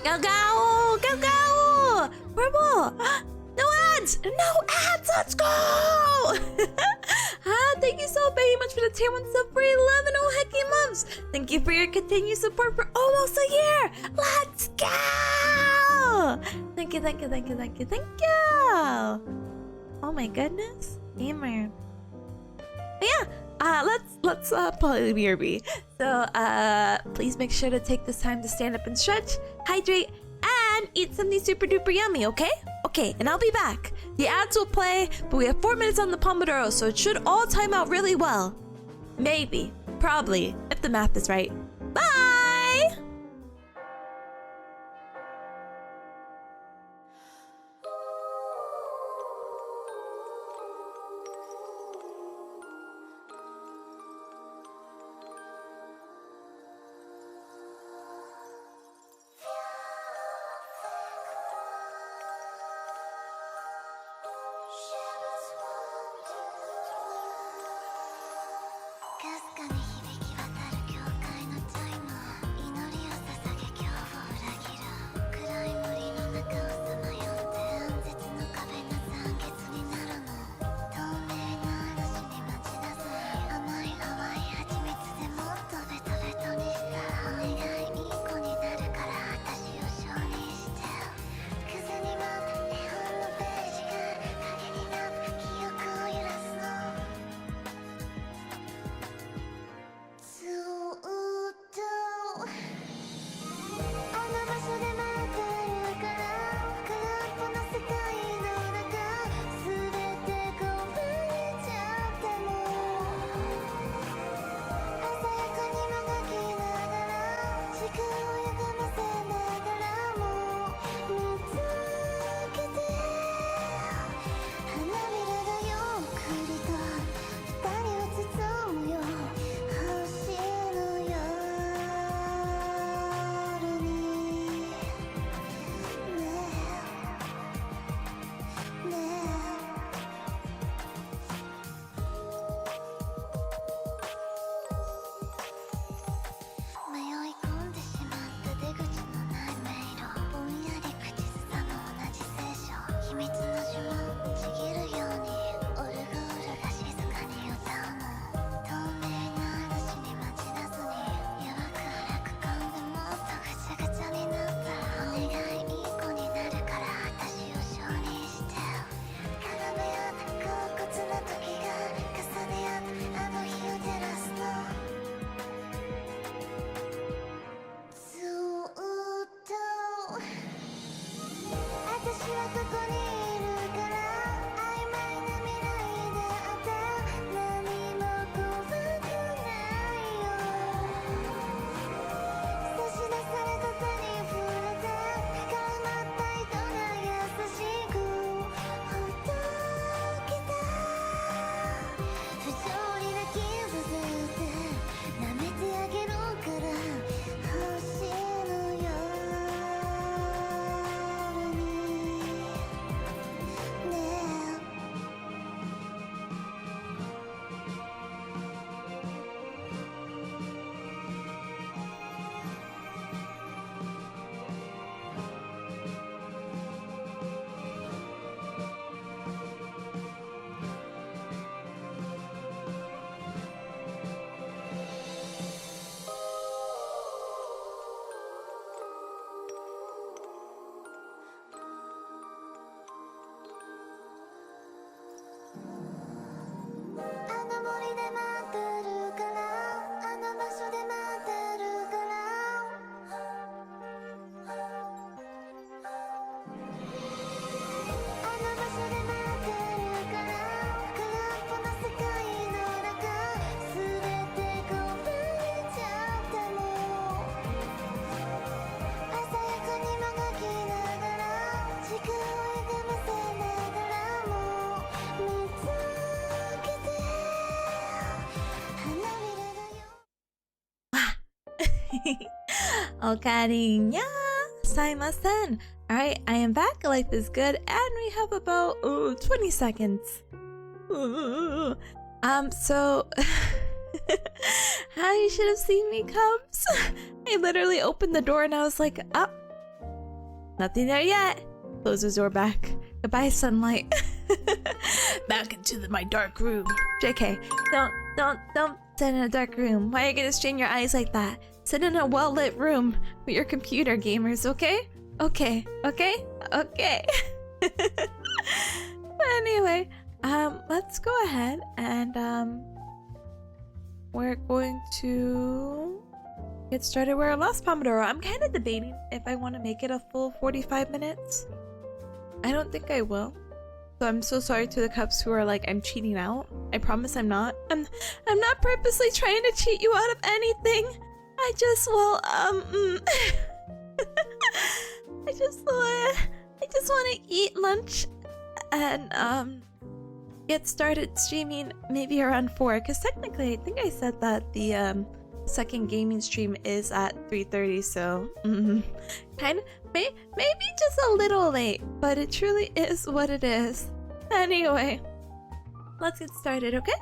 A: Go! Purple! No ads! Let's go! Thank you so very much for the tier 1 sub for 11 hecky months. Thank you for your continued support for almost a year. Let's go! Thank you, thank you, thank you, thank you, thank you! Oh my goodness. Gamer. But yeah, let's play BRB. So, please make sure to take this time to stand up and stretch, hydrate, and eat something super duper yummy, okay? Okay, and I'll be back. The ads will play, but we have 4 minutes on the Pomodoro, so it should all time out really well. Maybe. Probably. If the math is right. Bye! Okarinya, saimasen. Alright, I am back. Life is good, and we have about 20 seconds. So how you should have seen me, Cubs. I literally opened the door and I was like, oh, nothing there yet. Close the door back. Goodbye, sunlight. Back into my dark room. JK, don't sit in a dark room. Why are you gonna strain your eyes like that? Sit in a well-lit room with your computer, gamers, okay? Okay, okay, okay. But anyway, let's go ahead and we're going to get started where our last Pomodoro. I'm kind of debating if I want to make it a full 45 minutes. I don't think I will. So I'm so sorry to the cups who are like, I'm cheating out. I promise I'm not. I'm not purposely trying to cheat you out of anything. I just I just wanna eat lunch and get started streaming maybe around 4, because technically I think I said that the second gaming stream is at 3:30, so kind of maybe just a little late, but it truly is what it is. Anyway, let's get started, okay?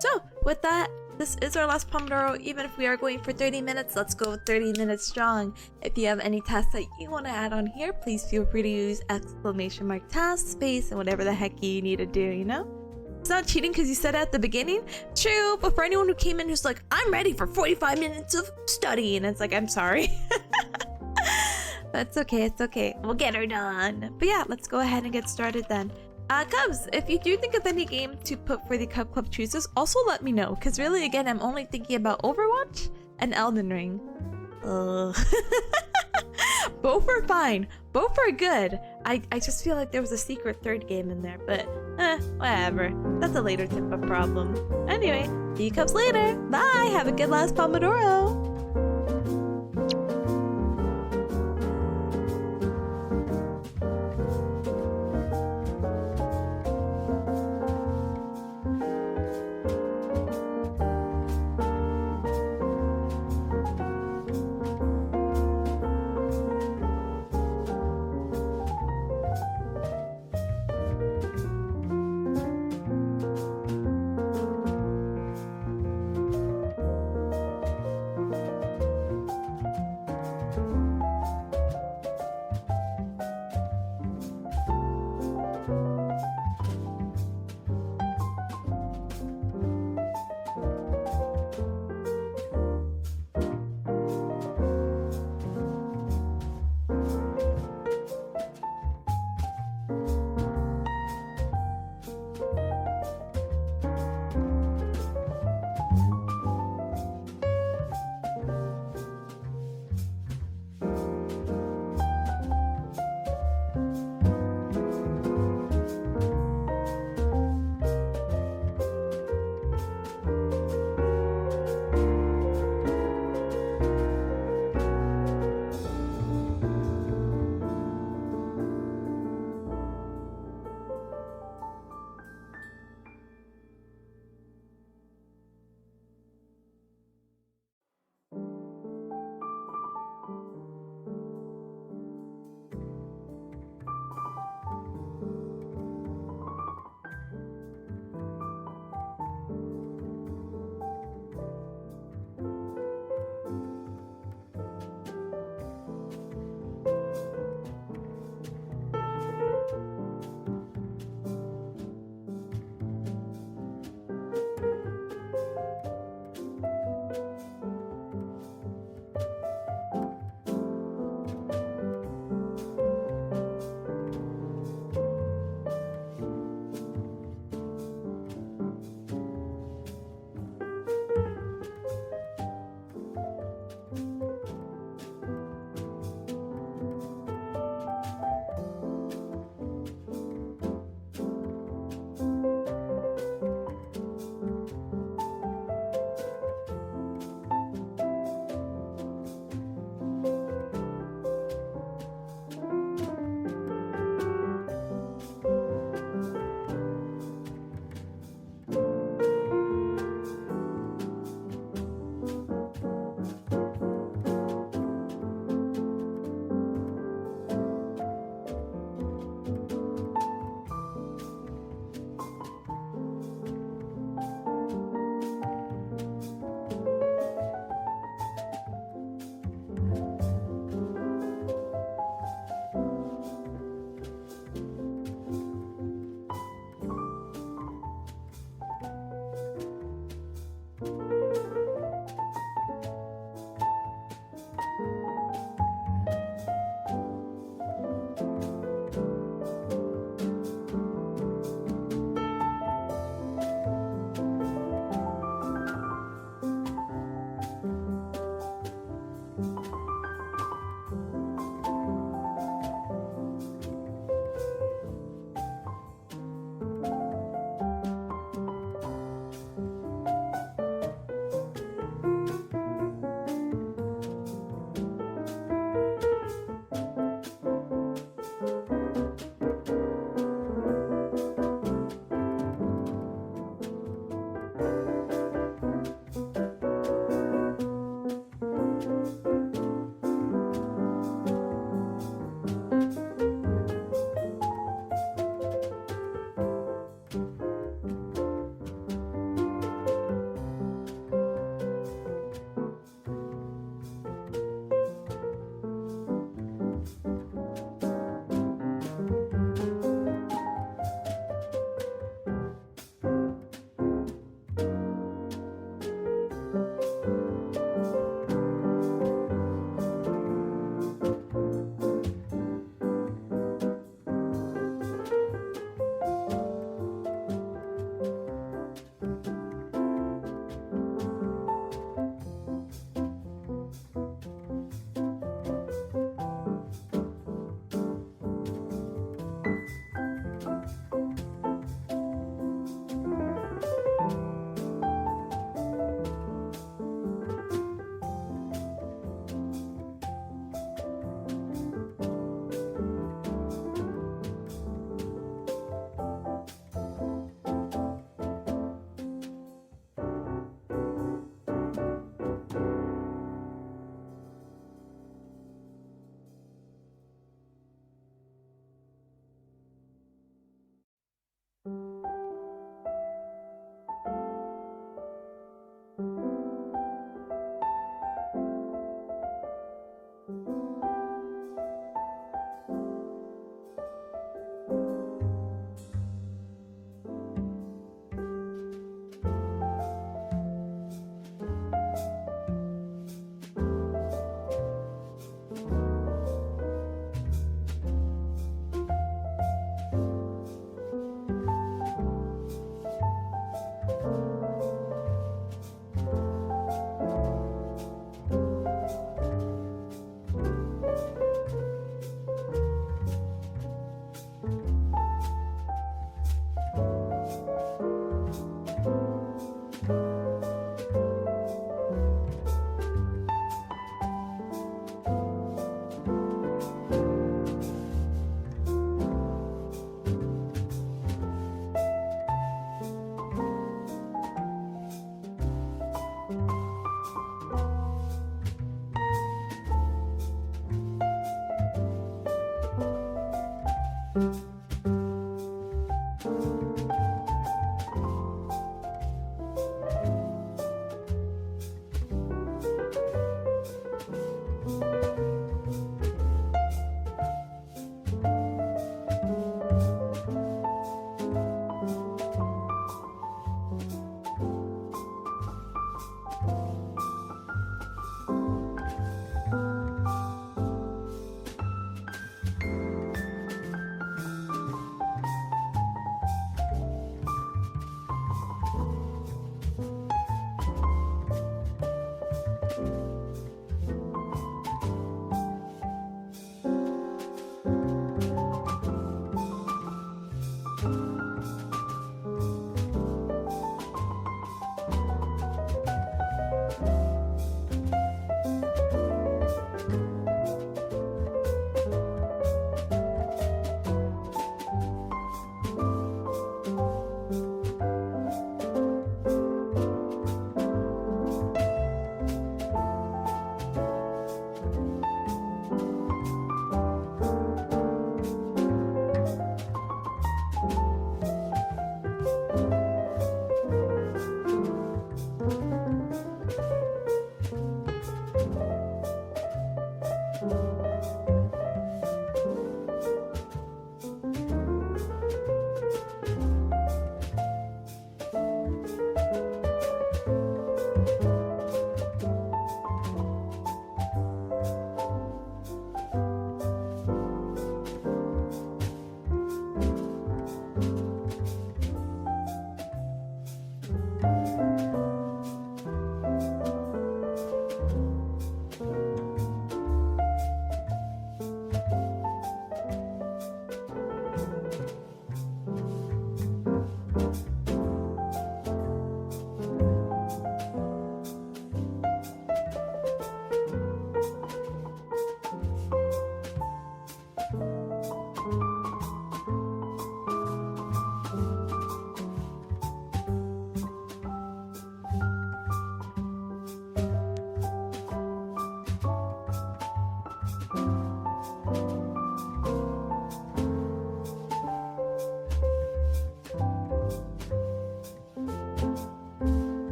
A: So with that, this is our last Pomodoro. Even if we are going for 30 minutes, let's go 30 minutes strong. If you have any tasks that you want to add on here, please feel free to use !task, space, and whatever the heck you need to do, you know? It's not cheating because you said it at the beginning. True, but for anyone who came in who's like, I'm ready for 45 minutes of studying, it's like, I'm sorry. But it's okay, it's okay. We'll get her done. But yeah, let's go ahead and get started then. Cubs, if you do think of any game to put for the Cub Club chooses, also let me know. Because really, again, I'm only thinking about Overwatch and Elden Ring. Both are fine. Both are good. I just feel like there was a secret third game in there. But, whatever. That's a later type of problem. Anyway, see you Cubs later. Bye! Have a good last Pomodoro!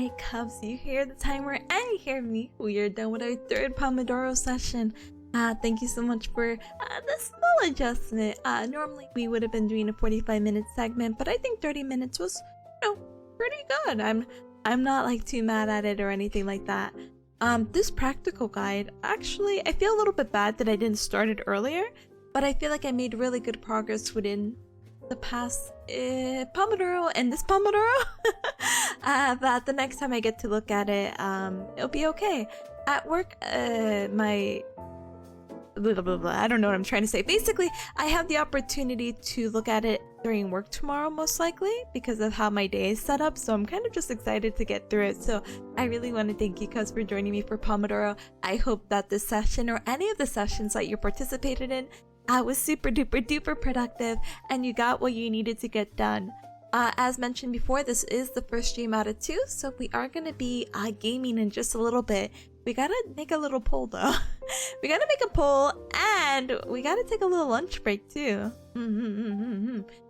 A: Alright, Cubs, you hear the timer and you hear me. We are done with our third Pomodoro session. Thank you so much for the small adjustment. Normally we would have been doing a 45-minute segment, but I think 30 minutes was, pretty good. I'm not like too mad at it or anything like that. This practical guide, actually, I feel a little bit bad that I didn't start it earlier, but I feel like I made really good progress within the past Pomodoro and this Pomodoro. But the next time I get to look at it, it'll be okay. At work, my blah, blah, blah, blah, I don't know what I'm trying to say. Basically, I have the opportunity to look at it during work tomorrow, most likely, because of how my day is set up. So I'm kind of just excited to get through it. So I really want to thank you guys for joining me for Pomodoro. I hope that this session or any of the sessions that you participated in was super duper duper productive and you got what you needed to get done. As mentioned before, this is the first stream out of 2, so we are gonna be gaming in just a little bit. We gotta make a little poll though. We gotta make a poll, and we gotta take a little lunch break too.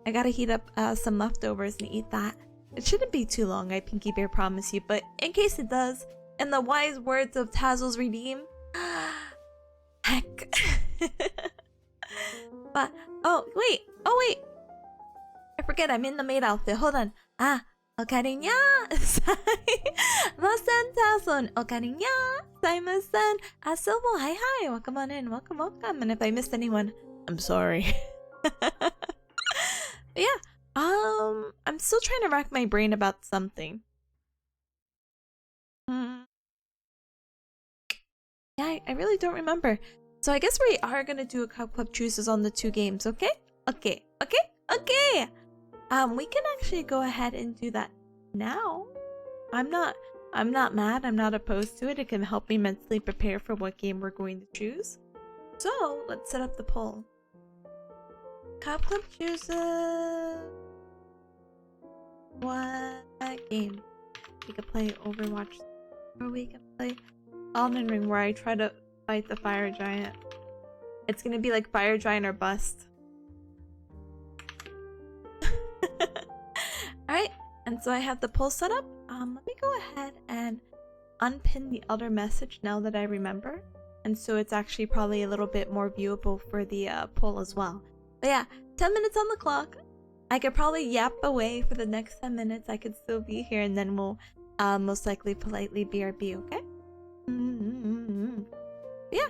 A: I gotta heat up some leftovers and eat that. It shouldn't be too long, I Pinky Bear promise you, but in case it does, in the wise words of Tazzle's Redeem, heck. But, oh wait, I forget I'm in the maid outfit, hold on. Okarinya! Masan Tazzle, Okarinya! Saimasan! Silvo, hi, welcome on in, welcome. And if I missed anyone, I'm sorry. Yeah, I'm still trying to rack my brain about something. Yeah, I really don't remember. So I guess we are gonna do a Cup Club chooses on the 2 games, okay? Okay. We can actually go ahead and do that now. I'm not mad, I'm not opposed to it. It can help me mentally prepare for what game we're going to choose. So let's set up the poll. Cup Club chooses what game? We could play Overwatch, or we can play Elden Ring, where I try to fight the fire giant. It's gonna be like fire giant or bust. Alright, and so I have the poll set up. Let me go ahead and unpin the other message now that I remember. And so it's actually probably a little bit more viewable for the poll as well. But yeah, 10 minutes on the clock. I could probably yap away for the next 10 minutes. I could still be here, and then we'll most likely politely BRB, okay? Yeah,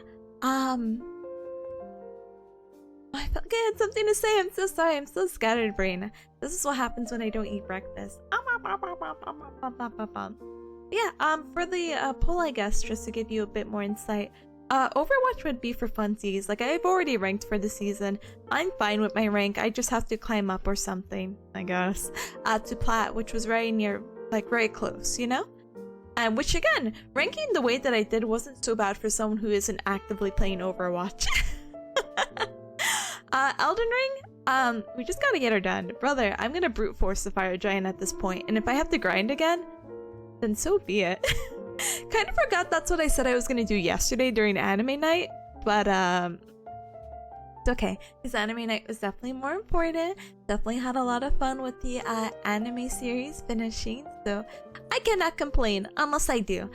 A: I felt like I had something to say. I'm so sorry. I'm so scattered brain. This is what happens when I don't eat breakfast. Yeah, for the poll, I guess, just to give you a bit more insight, Overwatch would be for funsies. Like, I've already ranked for the season. I'm fine with my rank. I just have to climb up or something, I guess, to Plat, which was very near, like, very close, you know? And which, again, ranking the way that I did wasn't so bad for someone who isn't actively playing Overwatch. Elden Ring, we just gotta get her done. Brother, I'm gonna brute force the fire giant at this point, and if I have to grind again, then so be it. Kind of forgot that's what I said I was gonna do yesterday during anime night, but it's okay, because anime night was definitely more important. Definitely had a lot of fun with the anime series finishing, so I cannot complain unless I do.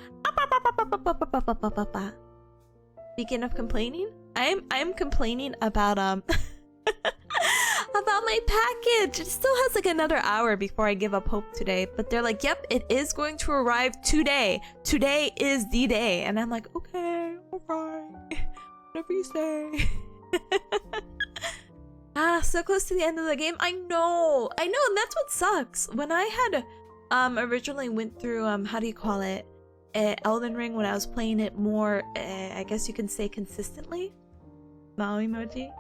A: Speaking of complaining, I'm complaining about about my package. It still has like another hour before I give up hope today, but they're like, yep, it is going to arrive today. Today is the day. And I'm like, okay, alright, whatever you say. So close to the end of the game. I know, and that's what sucks. When I had originally went through how do you call it, Elden Ring, when I was playing it more, I guess you can say consistently, Mao emoji,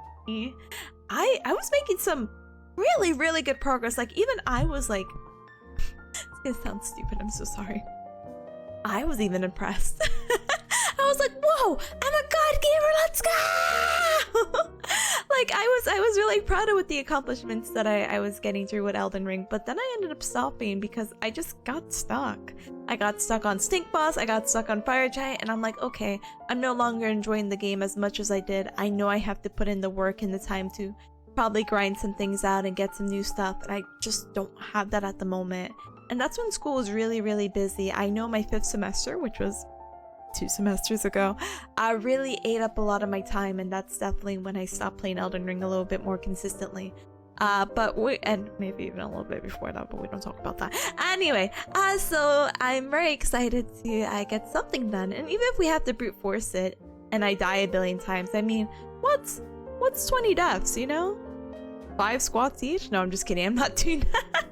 A: I was making some really good progress. Like, even I was like, it sounds stupid, I'm so sorry, I was even impressed. I was like, whoa, I'm a god gamer, let's go. Like, I was really proud of the accomplishments that I was getting through with Elden Ring, but then I ended up stopping because I just got stuck. I got stuck on Stink Boss, I got stuck on Fire Giant, and I'm like, okay, I'm no longer enjoying the game as much as I did. I know I have to put in the work and the time to probably grind some things out and get some new stuff, and I just don't have that at the moment. And that's when school was really busy. I know my 5th semester, which was 2 semesters ago, really ate up a lot of my time, and that's definitely when I stopped playing Elden Ring a little bit more consistently. And maybe even a little bit before that, but we don't talk about that. Anyway, so I'm very excited to get something done, and even if we have to brute force it and I die a billion times, I mean, what's 20 deaths, you know? 5 squats each? No, I'm just kidding, I'm not doing that.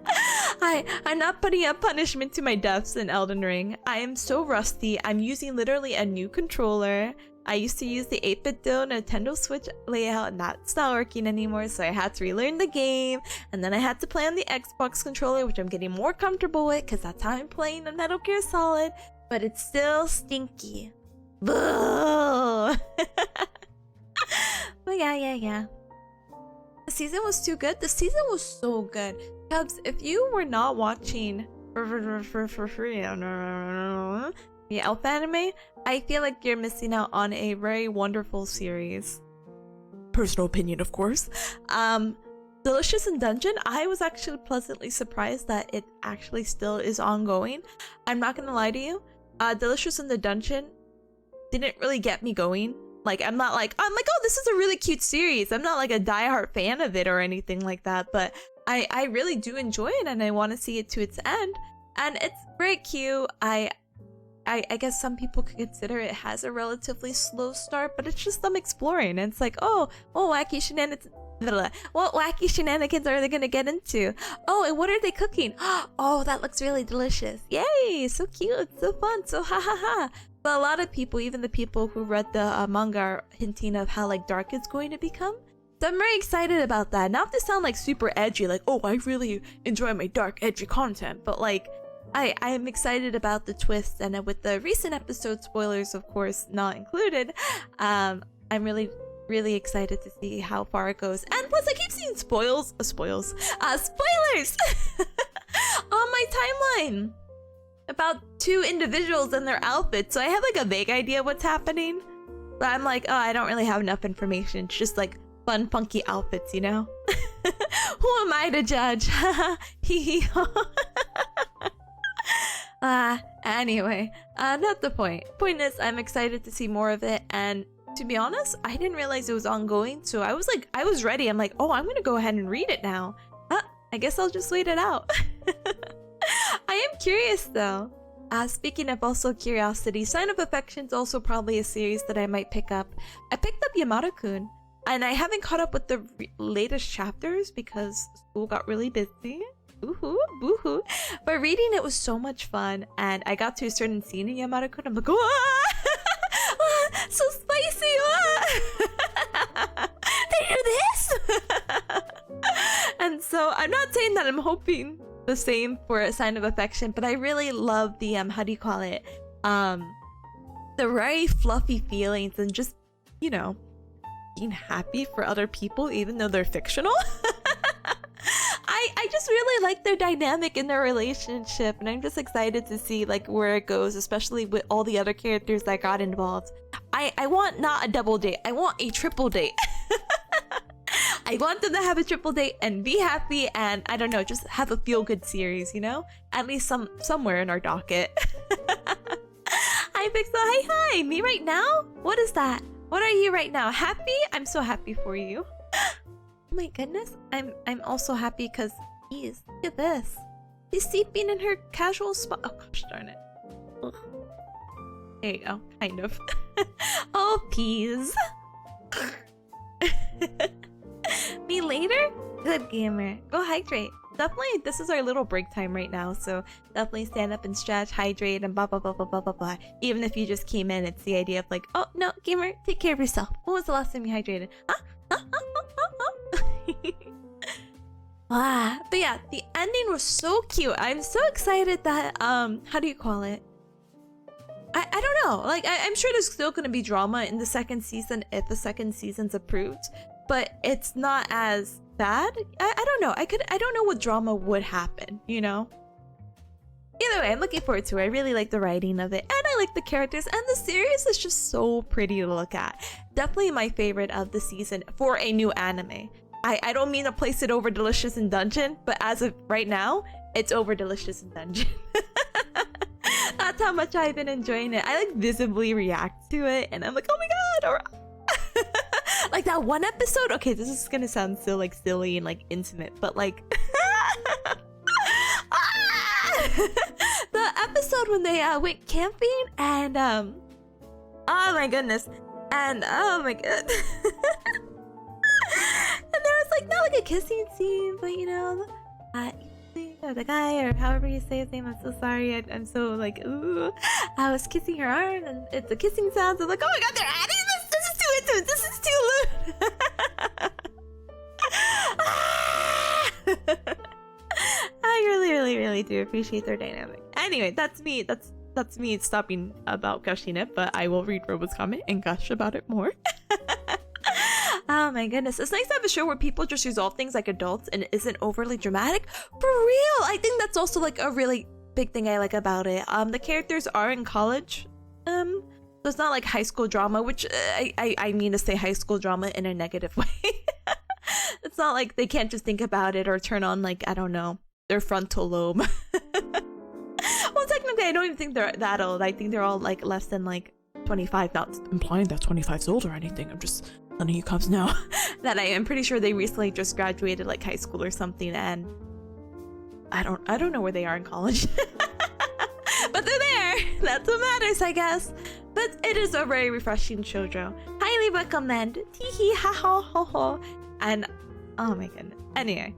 A: I'm not putting up punishment to my deaths in Elden Ring. I am so rusty. I'm using literally a new controller. I used to use the 8-bit Nintendo Switch layout, and that's not working anymore, so I had to relearn the game, and then I had to play on the Xbox controller, which I'm getting more comfortable with because that's how I'm playing on Metal Gear Solid, but it's still stinky. Boo! But yeah. season was too good. The season was so good. Cubs, if you were not watching the Elf anime, I feel like you're missing out on a very wonderful series. Personal opinion, of course. Delicious in Dungeon, I was actually pleasantly surprised that it actually still is ongoing. I'm not gonna lie to you. Delicious in the Dungeon didn't really get me going. Like, I'm like, oh, this is a really cute series. I'm not like a diehard fan of it or anything like that, but I really do enjoy it and I want to see it to its end. And it's very cute. I guess some people could consider it has a relatively slow start, but it's just them exploring. And it's like, oh, wacky shenanigans. What wacky shenanigans are they gonna get into? Oh, and what are they cooking? Oh, that looks really delicious. Yay, so cute, so fun, so ha ha ha. But a lot of people, even the people who read the manga, are hinting of how like dark it's going to become. So I'm very excited about that. Not to sound like super edgy, like, oh, I really enjoy my dark, edgy content, but like, I am excited about the twist, and with the recent episode spoilers, of course, not included, I'm really excited to see how far it goes. And plus, I keep seeing spoilers on my timeline about two individuals and their outfits, so I have like a vague idea what's happening, but I'm like, oh, I don't really have enough information. It's just like fun, funky outfits, you know? Who am I to judge? Anyway, not the point. Point is, I'm excited to see more of it, and to be honest, I didn't realize it was ongoing, so I was ready. I'm like, oh, I'm gonna go ahead and read it now. I guess I'll just wait it out. I am curious though. Speaking of also curiosity, Sign of Affection's also probably a series that I might pick up. I picked up Yamada-kun, and I haven't caught up with the latest chapters because school got really busy. Boo-hoo, boo-hoo. But reading it was so much fun, and I got to a certain scene in Yamada-kun. I'm like, so spicy! They do this! And so I'm not saying that I'm hoping the same for A Sign of Affection, but I really love the how do you call it? The very fluffy feelings and just, you know, being happy for other people even though they're fictional. I just really like their dynamic in their relationship, and I'm just excited to see like where it goes, especially with all the other characters that got involved. I want not a double date, I want a triple date. I want them to have a triple date and be happy, and I don't know, just have a feel-good series, you know? At least somewhere in our docket. Hi Pixel, hi, me right now? What is that? What are you right now? Happy? I'm so happy for you. Oh my goodness, I'm also happy because look at this. She's sleeping in her casual spot. Oh gosh darn it. Ugh. There you go, kind of. Oh peas. Me later? Good gamer. Go hydrate. Definitely, this is our little break time right now, so definitely stand up and stretch, hydrate, and blah blah blah blah blah blah blah. Even if you just came in, it's the idea of like, oh no, gamer, take care of yourself. When was the last time you hydrated? But yeah, the ending was so cute. I'm so excited that how do you call it? I don't know. Like I'm sure there's still gonna be drama in the second season if the second season's approved, but it's not as bad. I don't know. I don't know what drama would happen, you know? Either way, I'm looking forward to it. I really like the writing of it, and I like the characters, and the series is just so pretty to look at. Definitely my favorite of the season for a new anime. I don't mean to place it over Delicious in Dungeon, but as of right now, it's over Delicious in Dungeon. That's how much I've been enjoying it. I like visibly react to it, and I'm like, oh my god, or like that one episode. Okay, this is gonna sound so like silly and like intimate, but like the episode when they went camping and oh my goodness, and oh my god. And there was like not like a kissing scene, but you know, the guy, or however you say his name, I'm so sorry, I'm so like, ooh, I was kissing her arm and it's a kissing sound, so I'm like, oh my god, they're adding this is too intimate, this is too lewd. I really do appreciate their dynamic. Anyway, that's me stopping about gushing it, but I will read Robo's comment and gush about it more. Oh my goodness. It's nice to have a show where people just resolve things like adults and it isn't overly dramatic. For real! I think that's also like a really big thing I like about it. The characters are in college. So it's not like high school drama, which I mean to say high school drama in a negative way. It's not like they can't just think about it or turn on like, I don't know, their frontal lobe. Well, technically I don't even think they're that old. I think they're all like less than like 25, not implying that 25's old or anything. I'm just letting you cubs know that I am pretty sure they recently just graduated like high school or something, and I don't know where they are in college. But they're there. That's what matters, I guess. But it is a very refreshing shoujo. Highly recommend. Teehee ha ha ho ho. And oh my goodness. Anyway.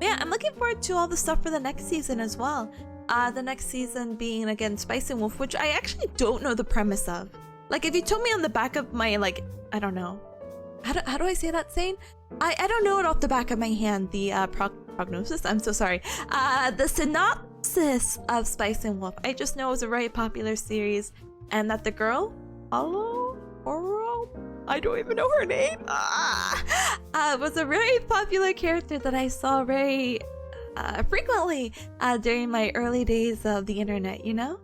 A: Yeah, I'm looking forward to all the stuff for the next season as well. The next season being again Spice and Wolf, which I actually don't know the premise of. Like if you told me on the back of my like, I don't know. How do I say that saying? I don't know it off the back of my hand. The prognosis. I'm so sorry. The synopsis of Spice and Wolf. I just know it was a very popular series, and that the girl, Oro, I don't even know her name. Was a very popular character that I saw very frequently during my early days of the internet. You know.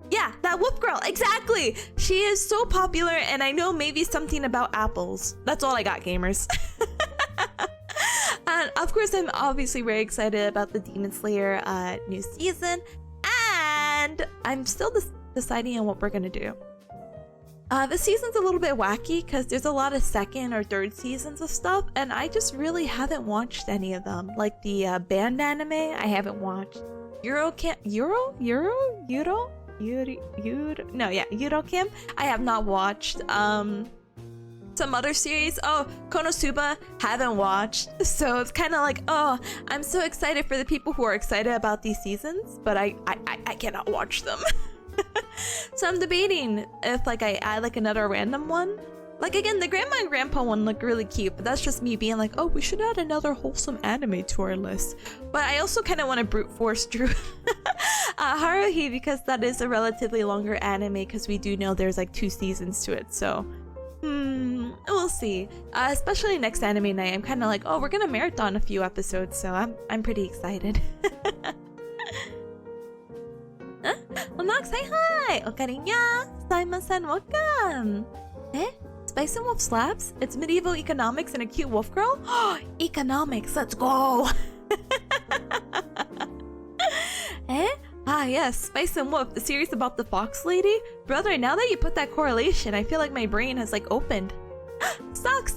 A: Yeah, that Wolf girl, exactly. She is so popular, and I know maybe something about apples. That's all I got, gamers. And of course, I'm obviously very excited about the Demon Slayer new season, and I'm still deciding on what we're gonna do. This season's a little bit wacky because there's a lot of second or third seasons of stuff, and I just really haven't watched any of them. Like the band anime, I haven't watched. Eurocamp, I have not watched. Some other series, Konosuba, haven't watched. So it's kind of like, oh, I'm so excited for the people who are excited about these seasons, but I cannot watch them. So I'm debating if like I add like another random one. Like again, the grandma and grandpa one look really cute, but that's just me being like, oh, we should add another wholesome anime to our list. But I also kind of want to brute force Drew Haruhi, because that is a relatively longer anime, because we do know there's like 2 seasons to it. So we'll see. Especially next anime night, I'm kind of like, oh, we're gonna marathon a few episodes, so I'm pretty excited. Huh? Well, Nox, hi! Okarinya! Simon-san, welcome! Eh? Spice and Wolf slaps? It's medieval economics and a cute wolf girl? Oh, economics, let's go! Eh? Ah yes, Spice and Wolf, the series about the fox lady? Brother, now that you put that correlation, I feel like my brain has like opened. Stocks!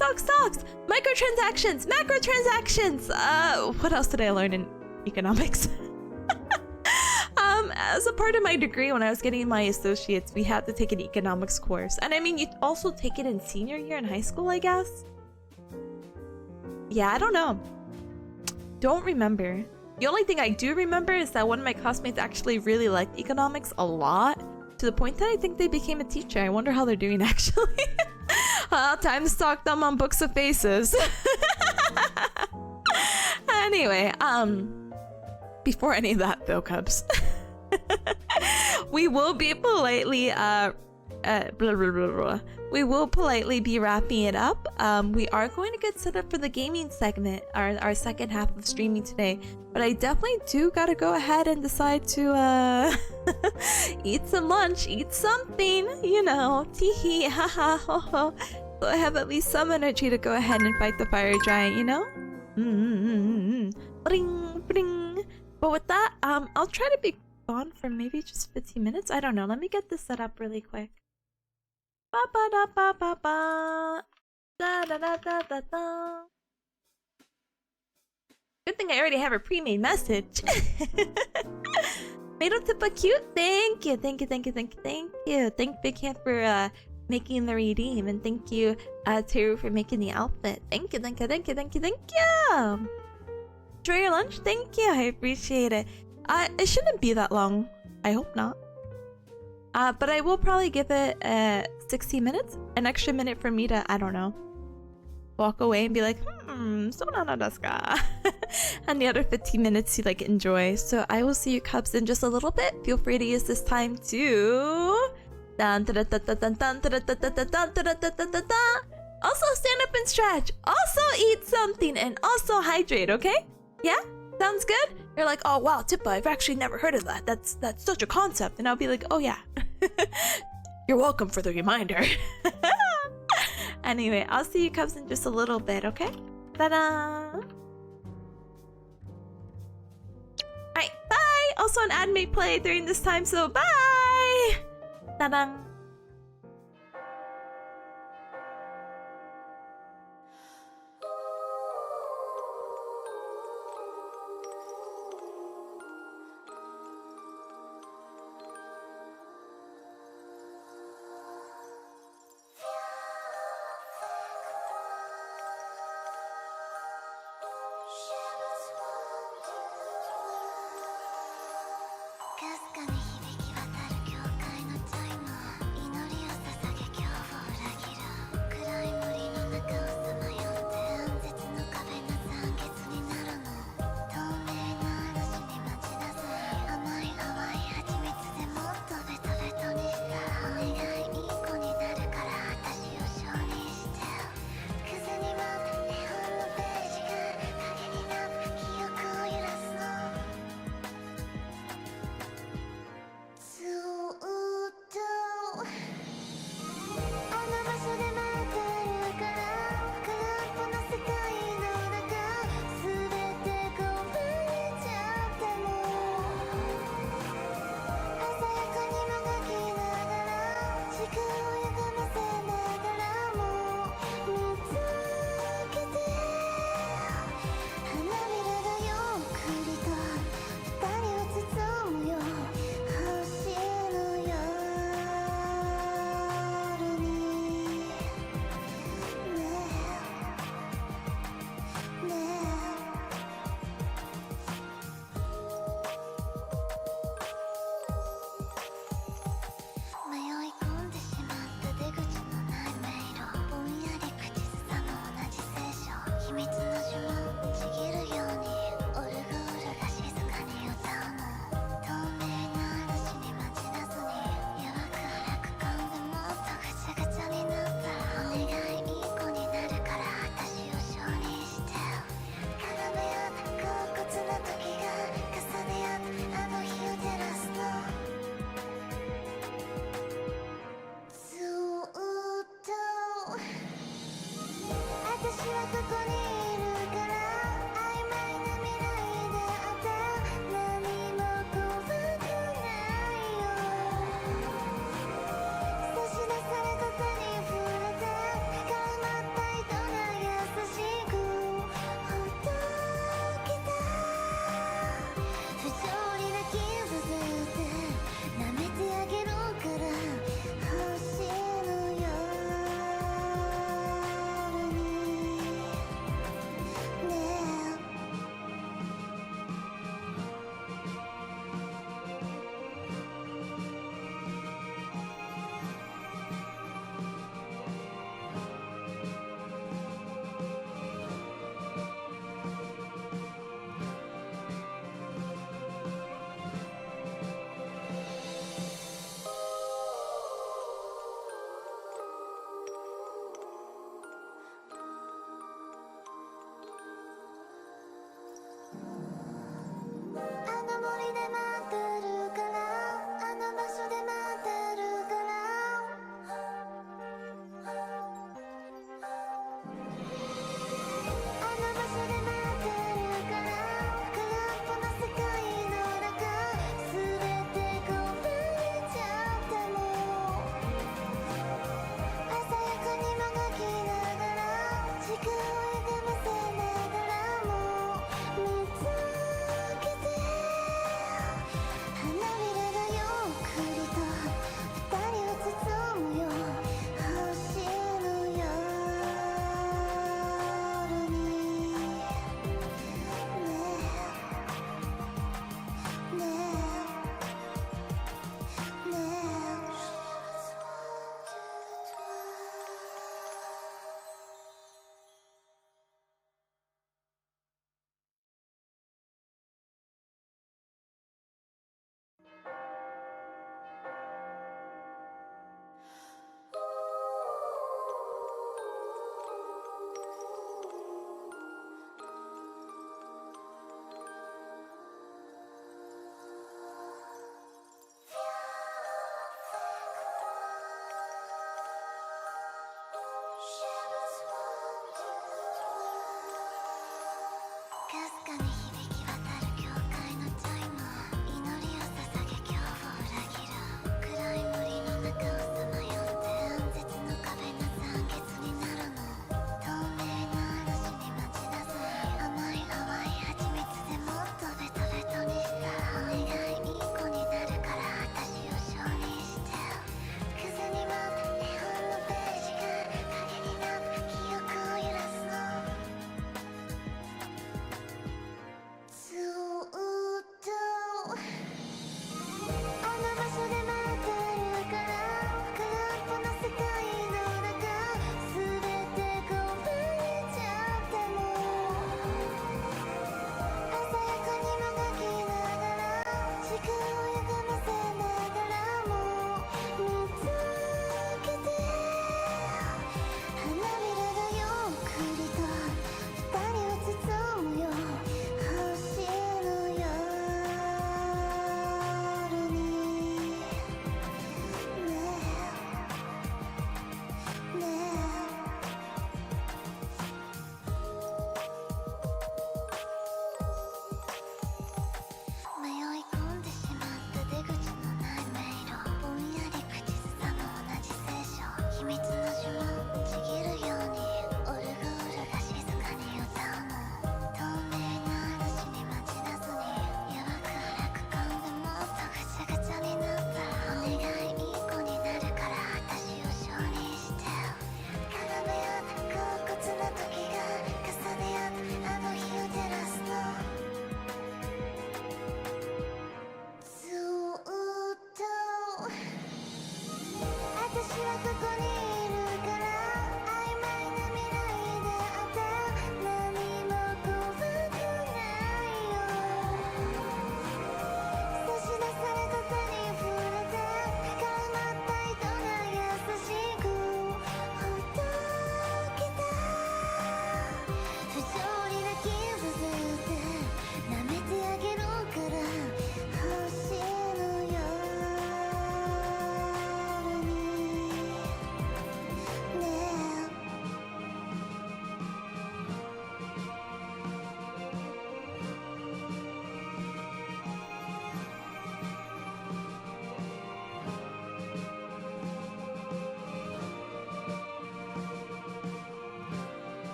A: Microtransactions! Macrotransactions! What else did I learn in economics? As a part of my degree, when I was getting my associates, we had to take an economics course. And I mean, you also take it in senior year in high school, I guess? Yeah, I don't know. Don't remember. The only thing I do remember is that one of my classmates actually really liked economics a lot, to the point that I think they became a teacher. I wonder how they're doing, actually. Time to stalk them on Books of Faces. Anyway, before any of that, though, Cubs, we will be politely we will politely be wrapping it up. We are going to get set up for the gaming segment, our second half of streaming today, but I definitely do gotta go ahead and decide to eat some lunch, eat something, you know, teehee, haha, ho ho, so I have at least some energy to go ahead and fight the fire giant, you know. Bring, bring. But with that, I'll try to be gone for maybe just 15 minutes. I don't know. Let me get this set up really quick. Ba ba da ba ba ba. Da da da da da da. Good thing I already have a pre-made message. Made Tipa cute. Thank you. Thank Big Hand for making the redeem, and thank you Teru for making the outfit. Thank you. Enjoy your lunch. Thank you. I appreciate it. It shouldn't be that long. I hope not. But I will probably give it 60 minutes. An extra minute for me to, I don't know, walk away and be like, so nana desu ka? And the other 15 minutes to like enjoy. So I will see you cubs in just a little bit. Feel free to use this time to Also stand up and stretch. Also eat something and also hydrate, okay? Yeah? Sounds good? You're like, oh wow, Tippa, I've actually never heard of that. That's such a concept. And I'll be like, oh yeah. You're welcome for the reminder. Anyway, I'll see you cubs in just a little bit, okay? Ta-da! Alright, bye! Also an ad may play during this time, so bye! Ta-da!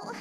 B: ず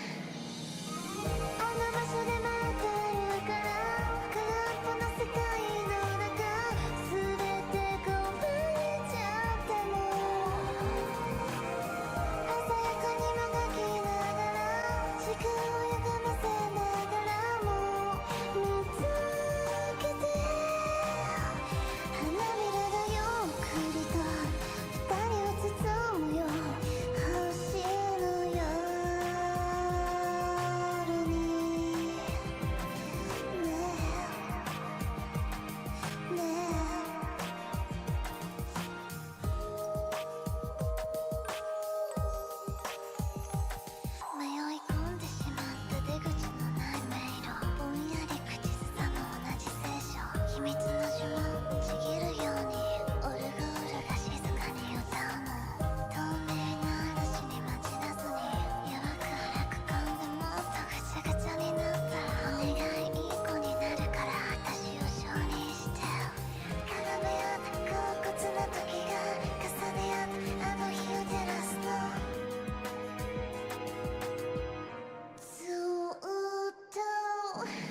B: っと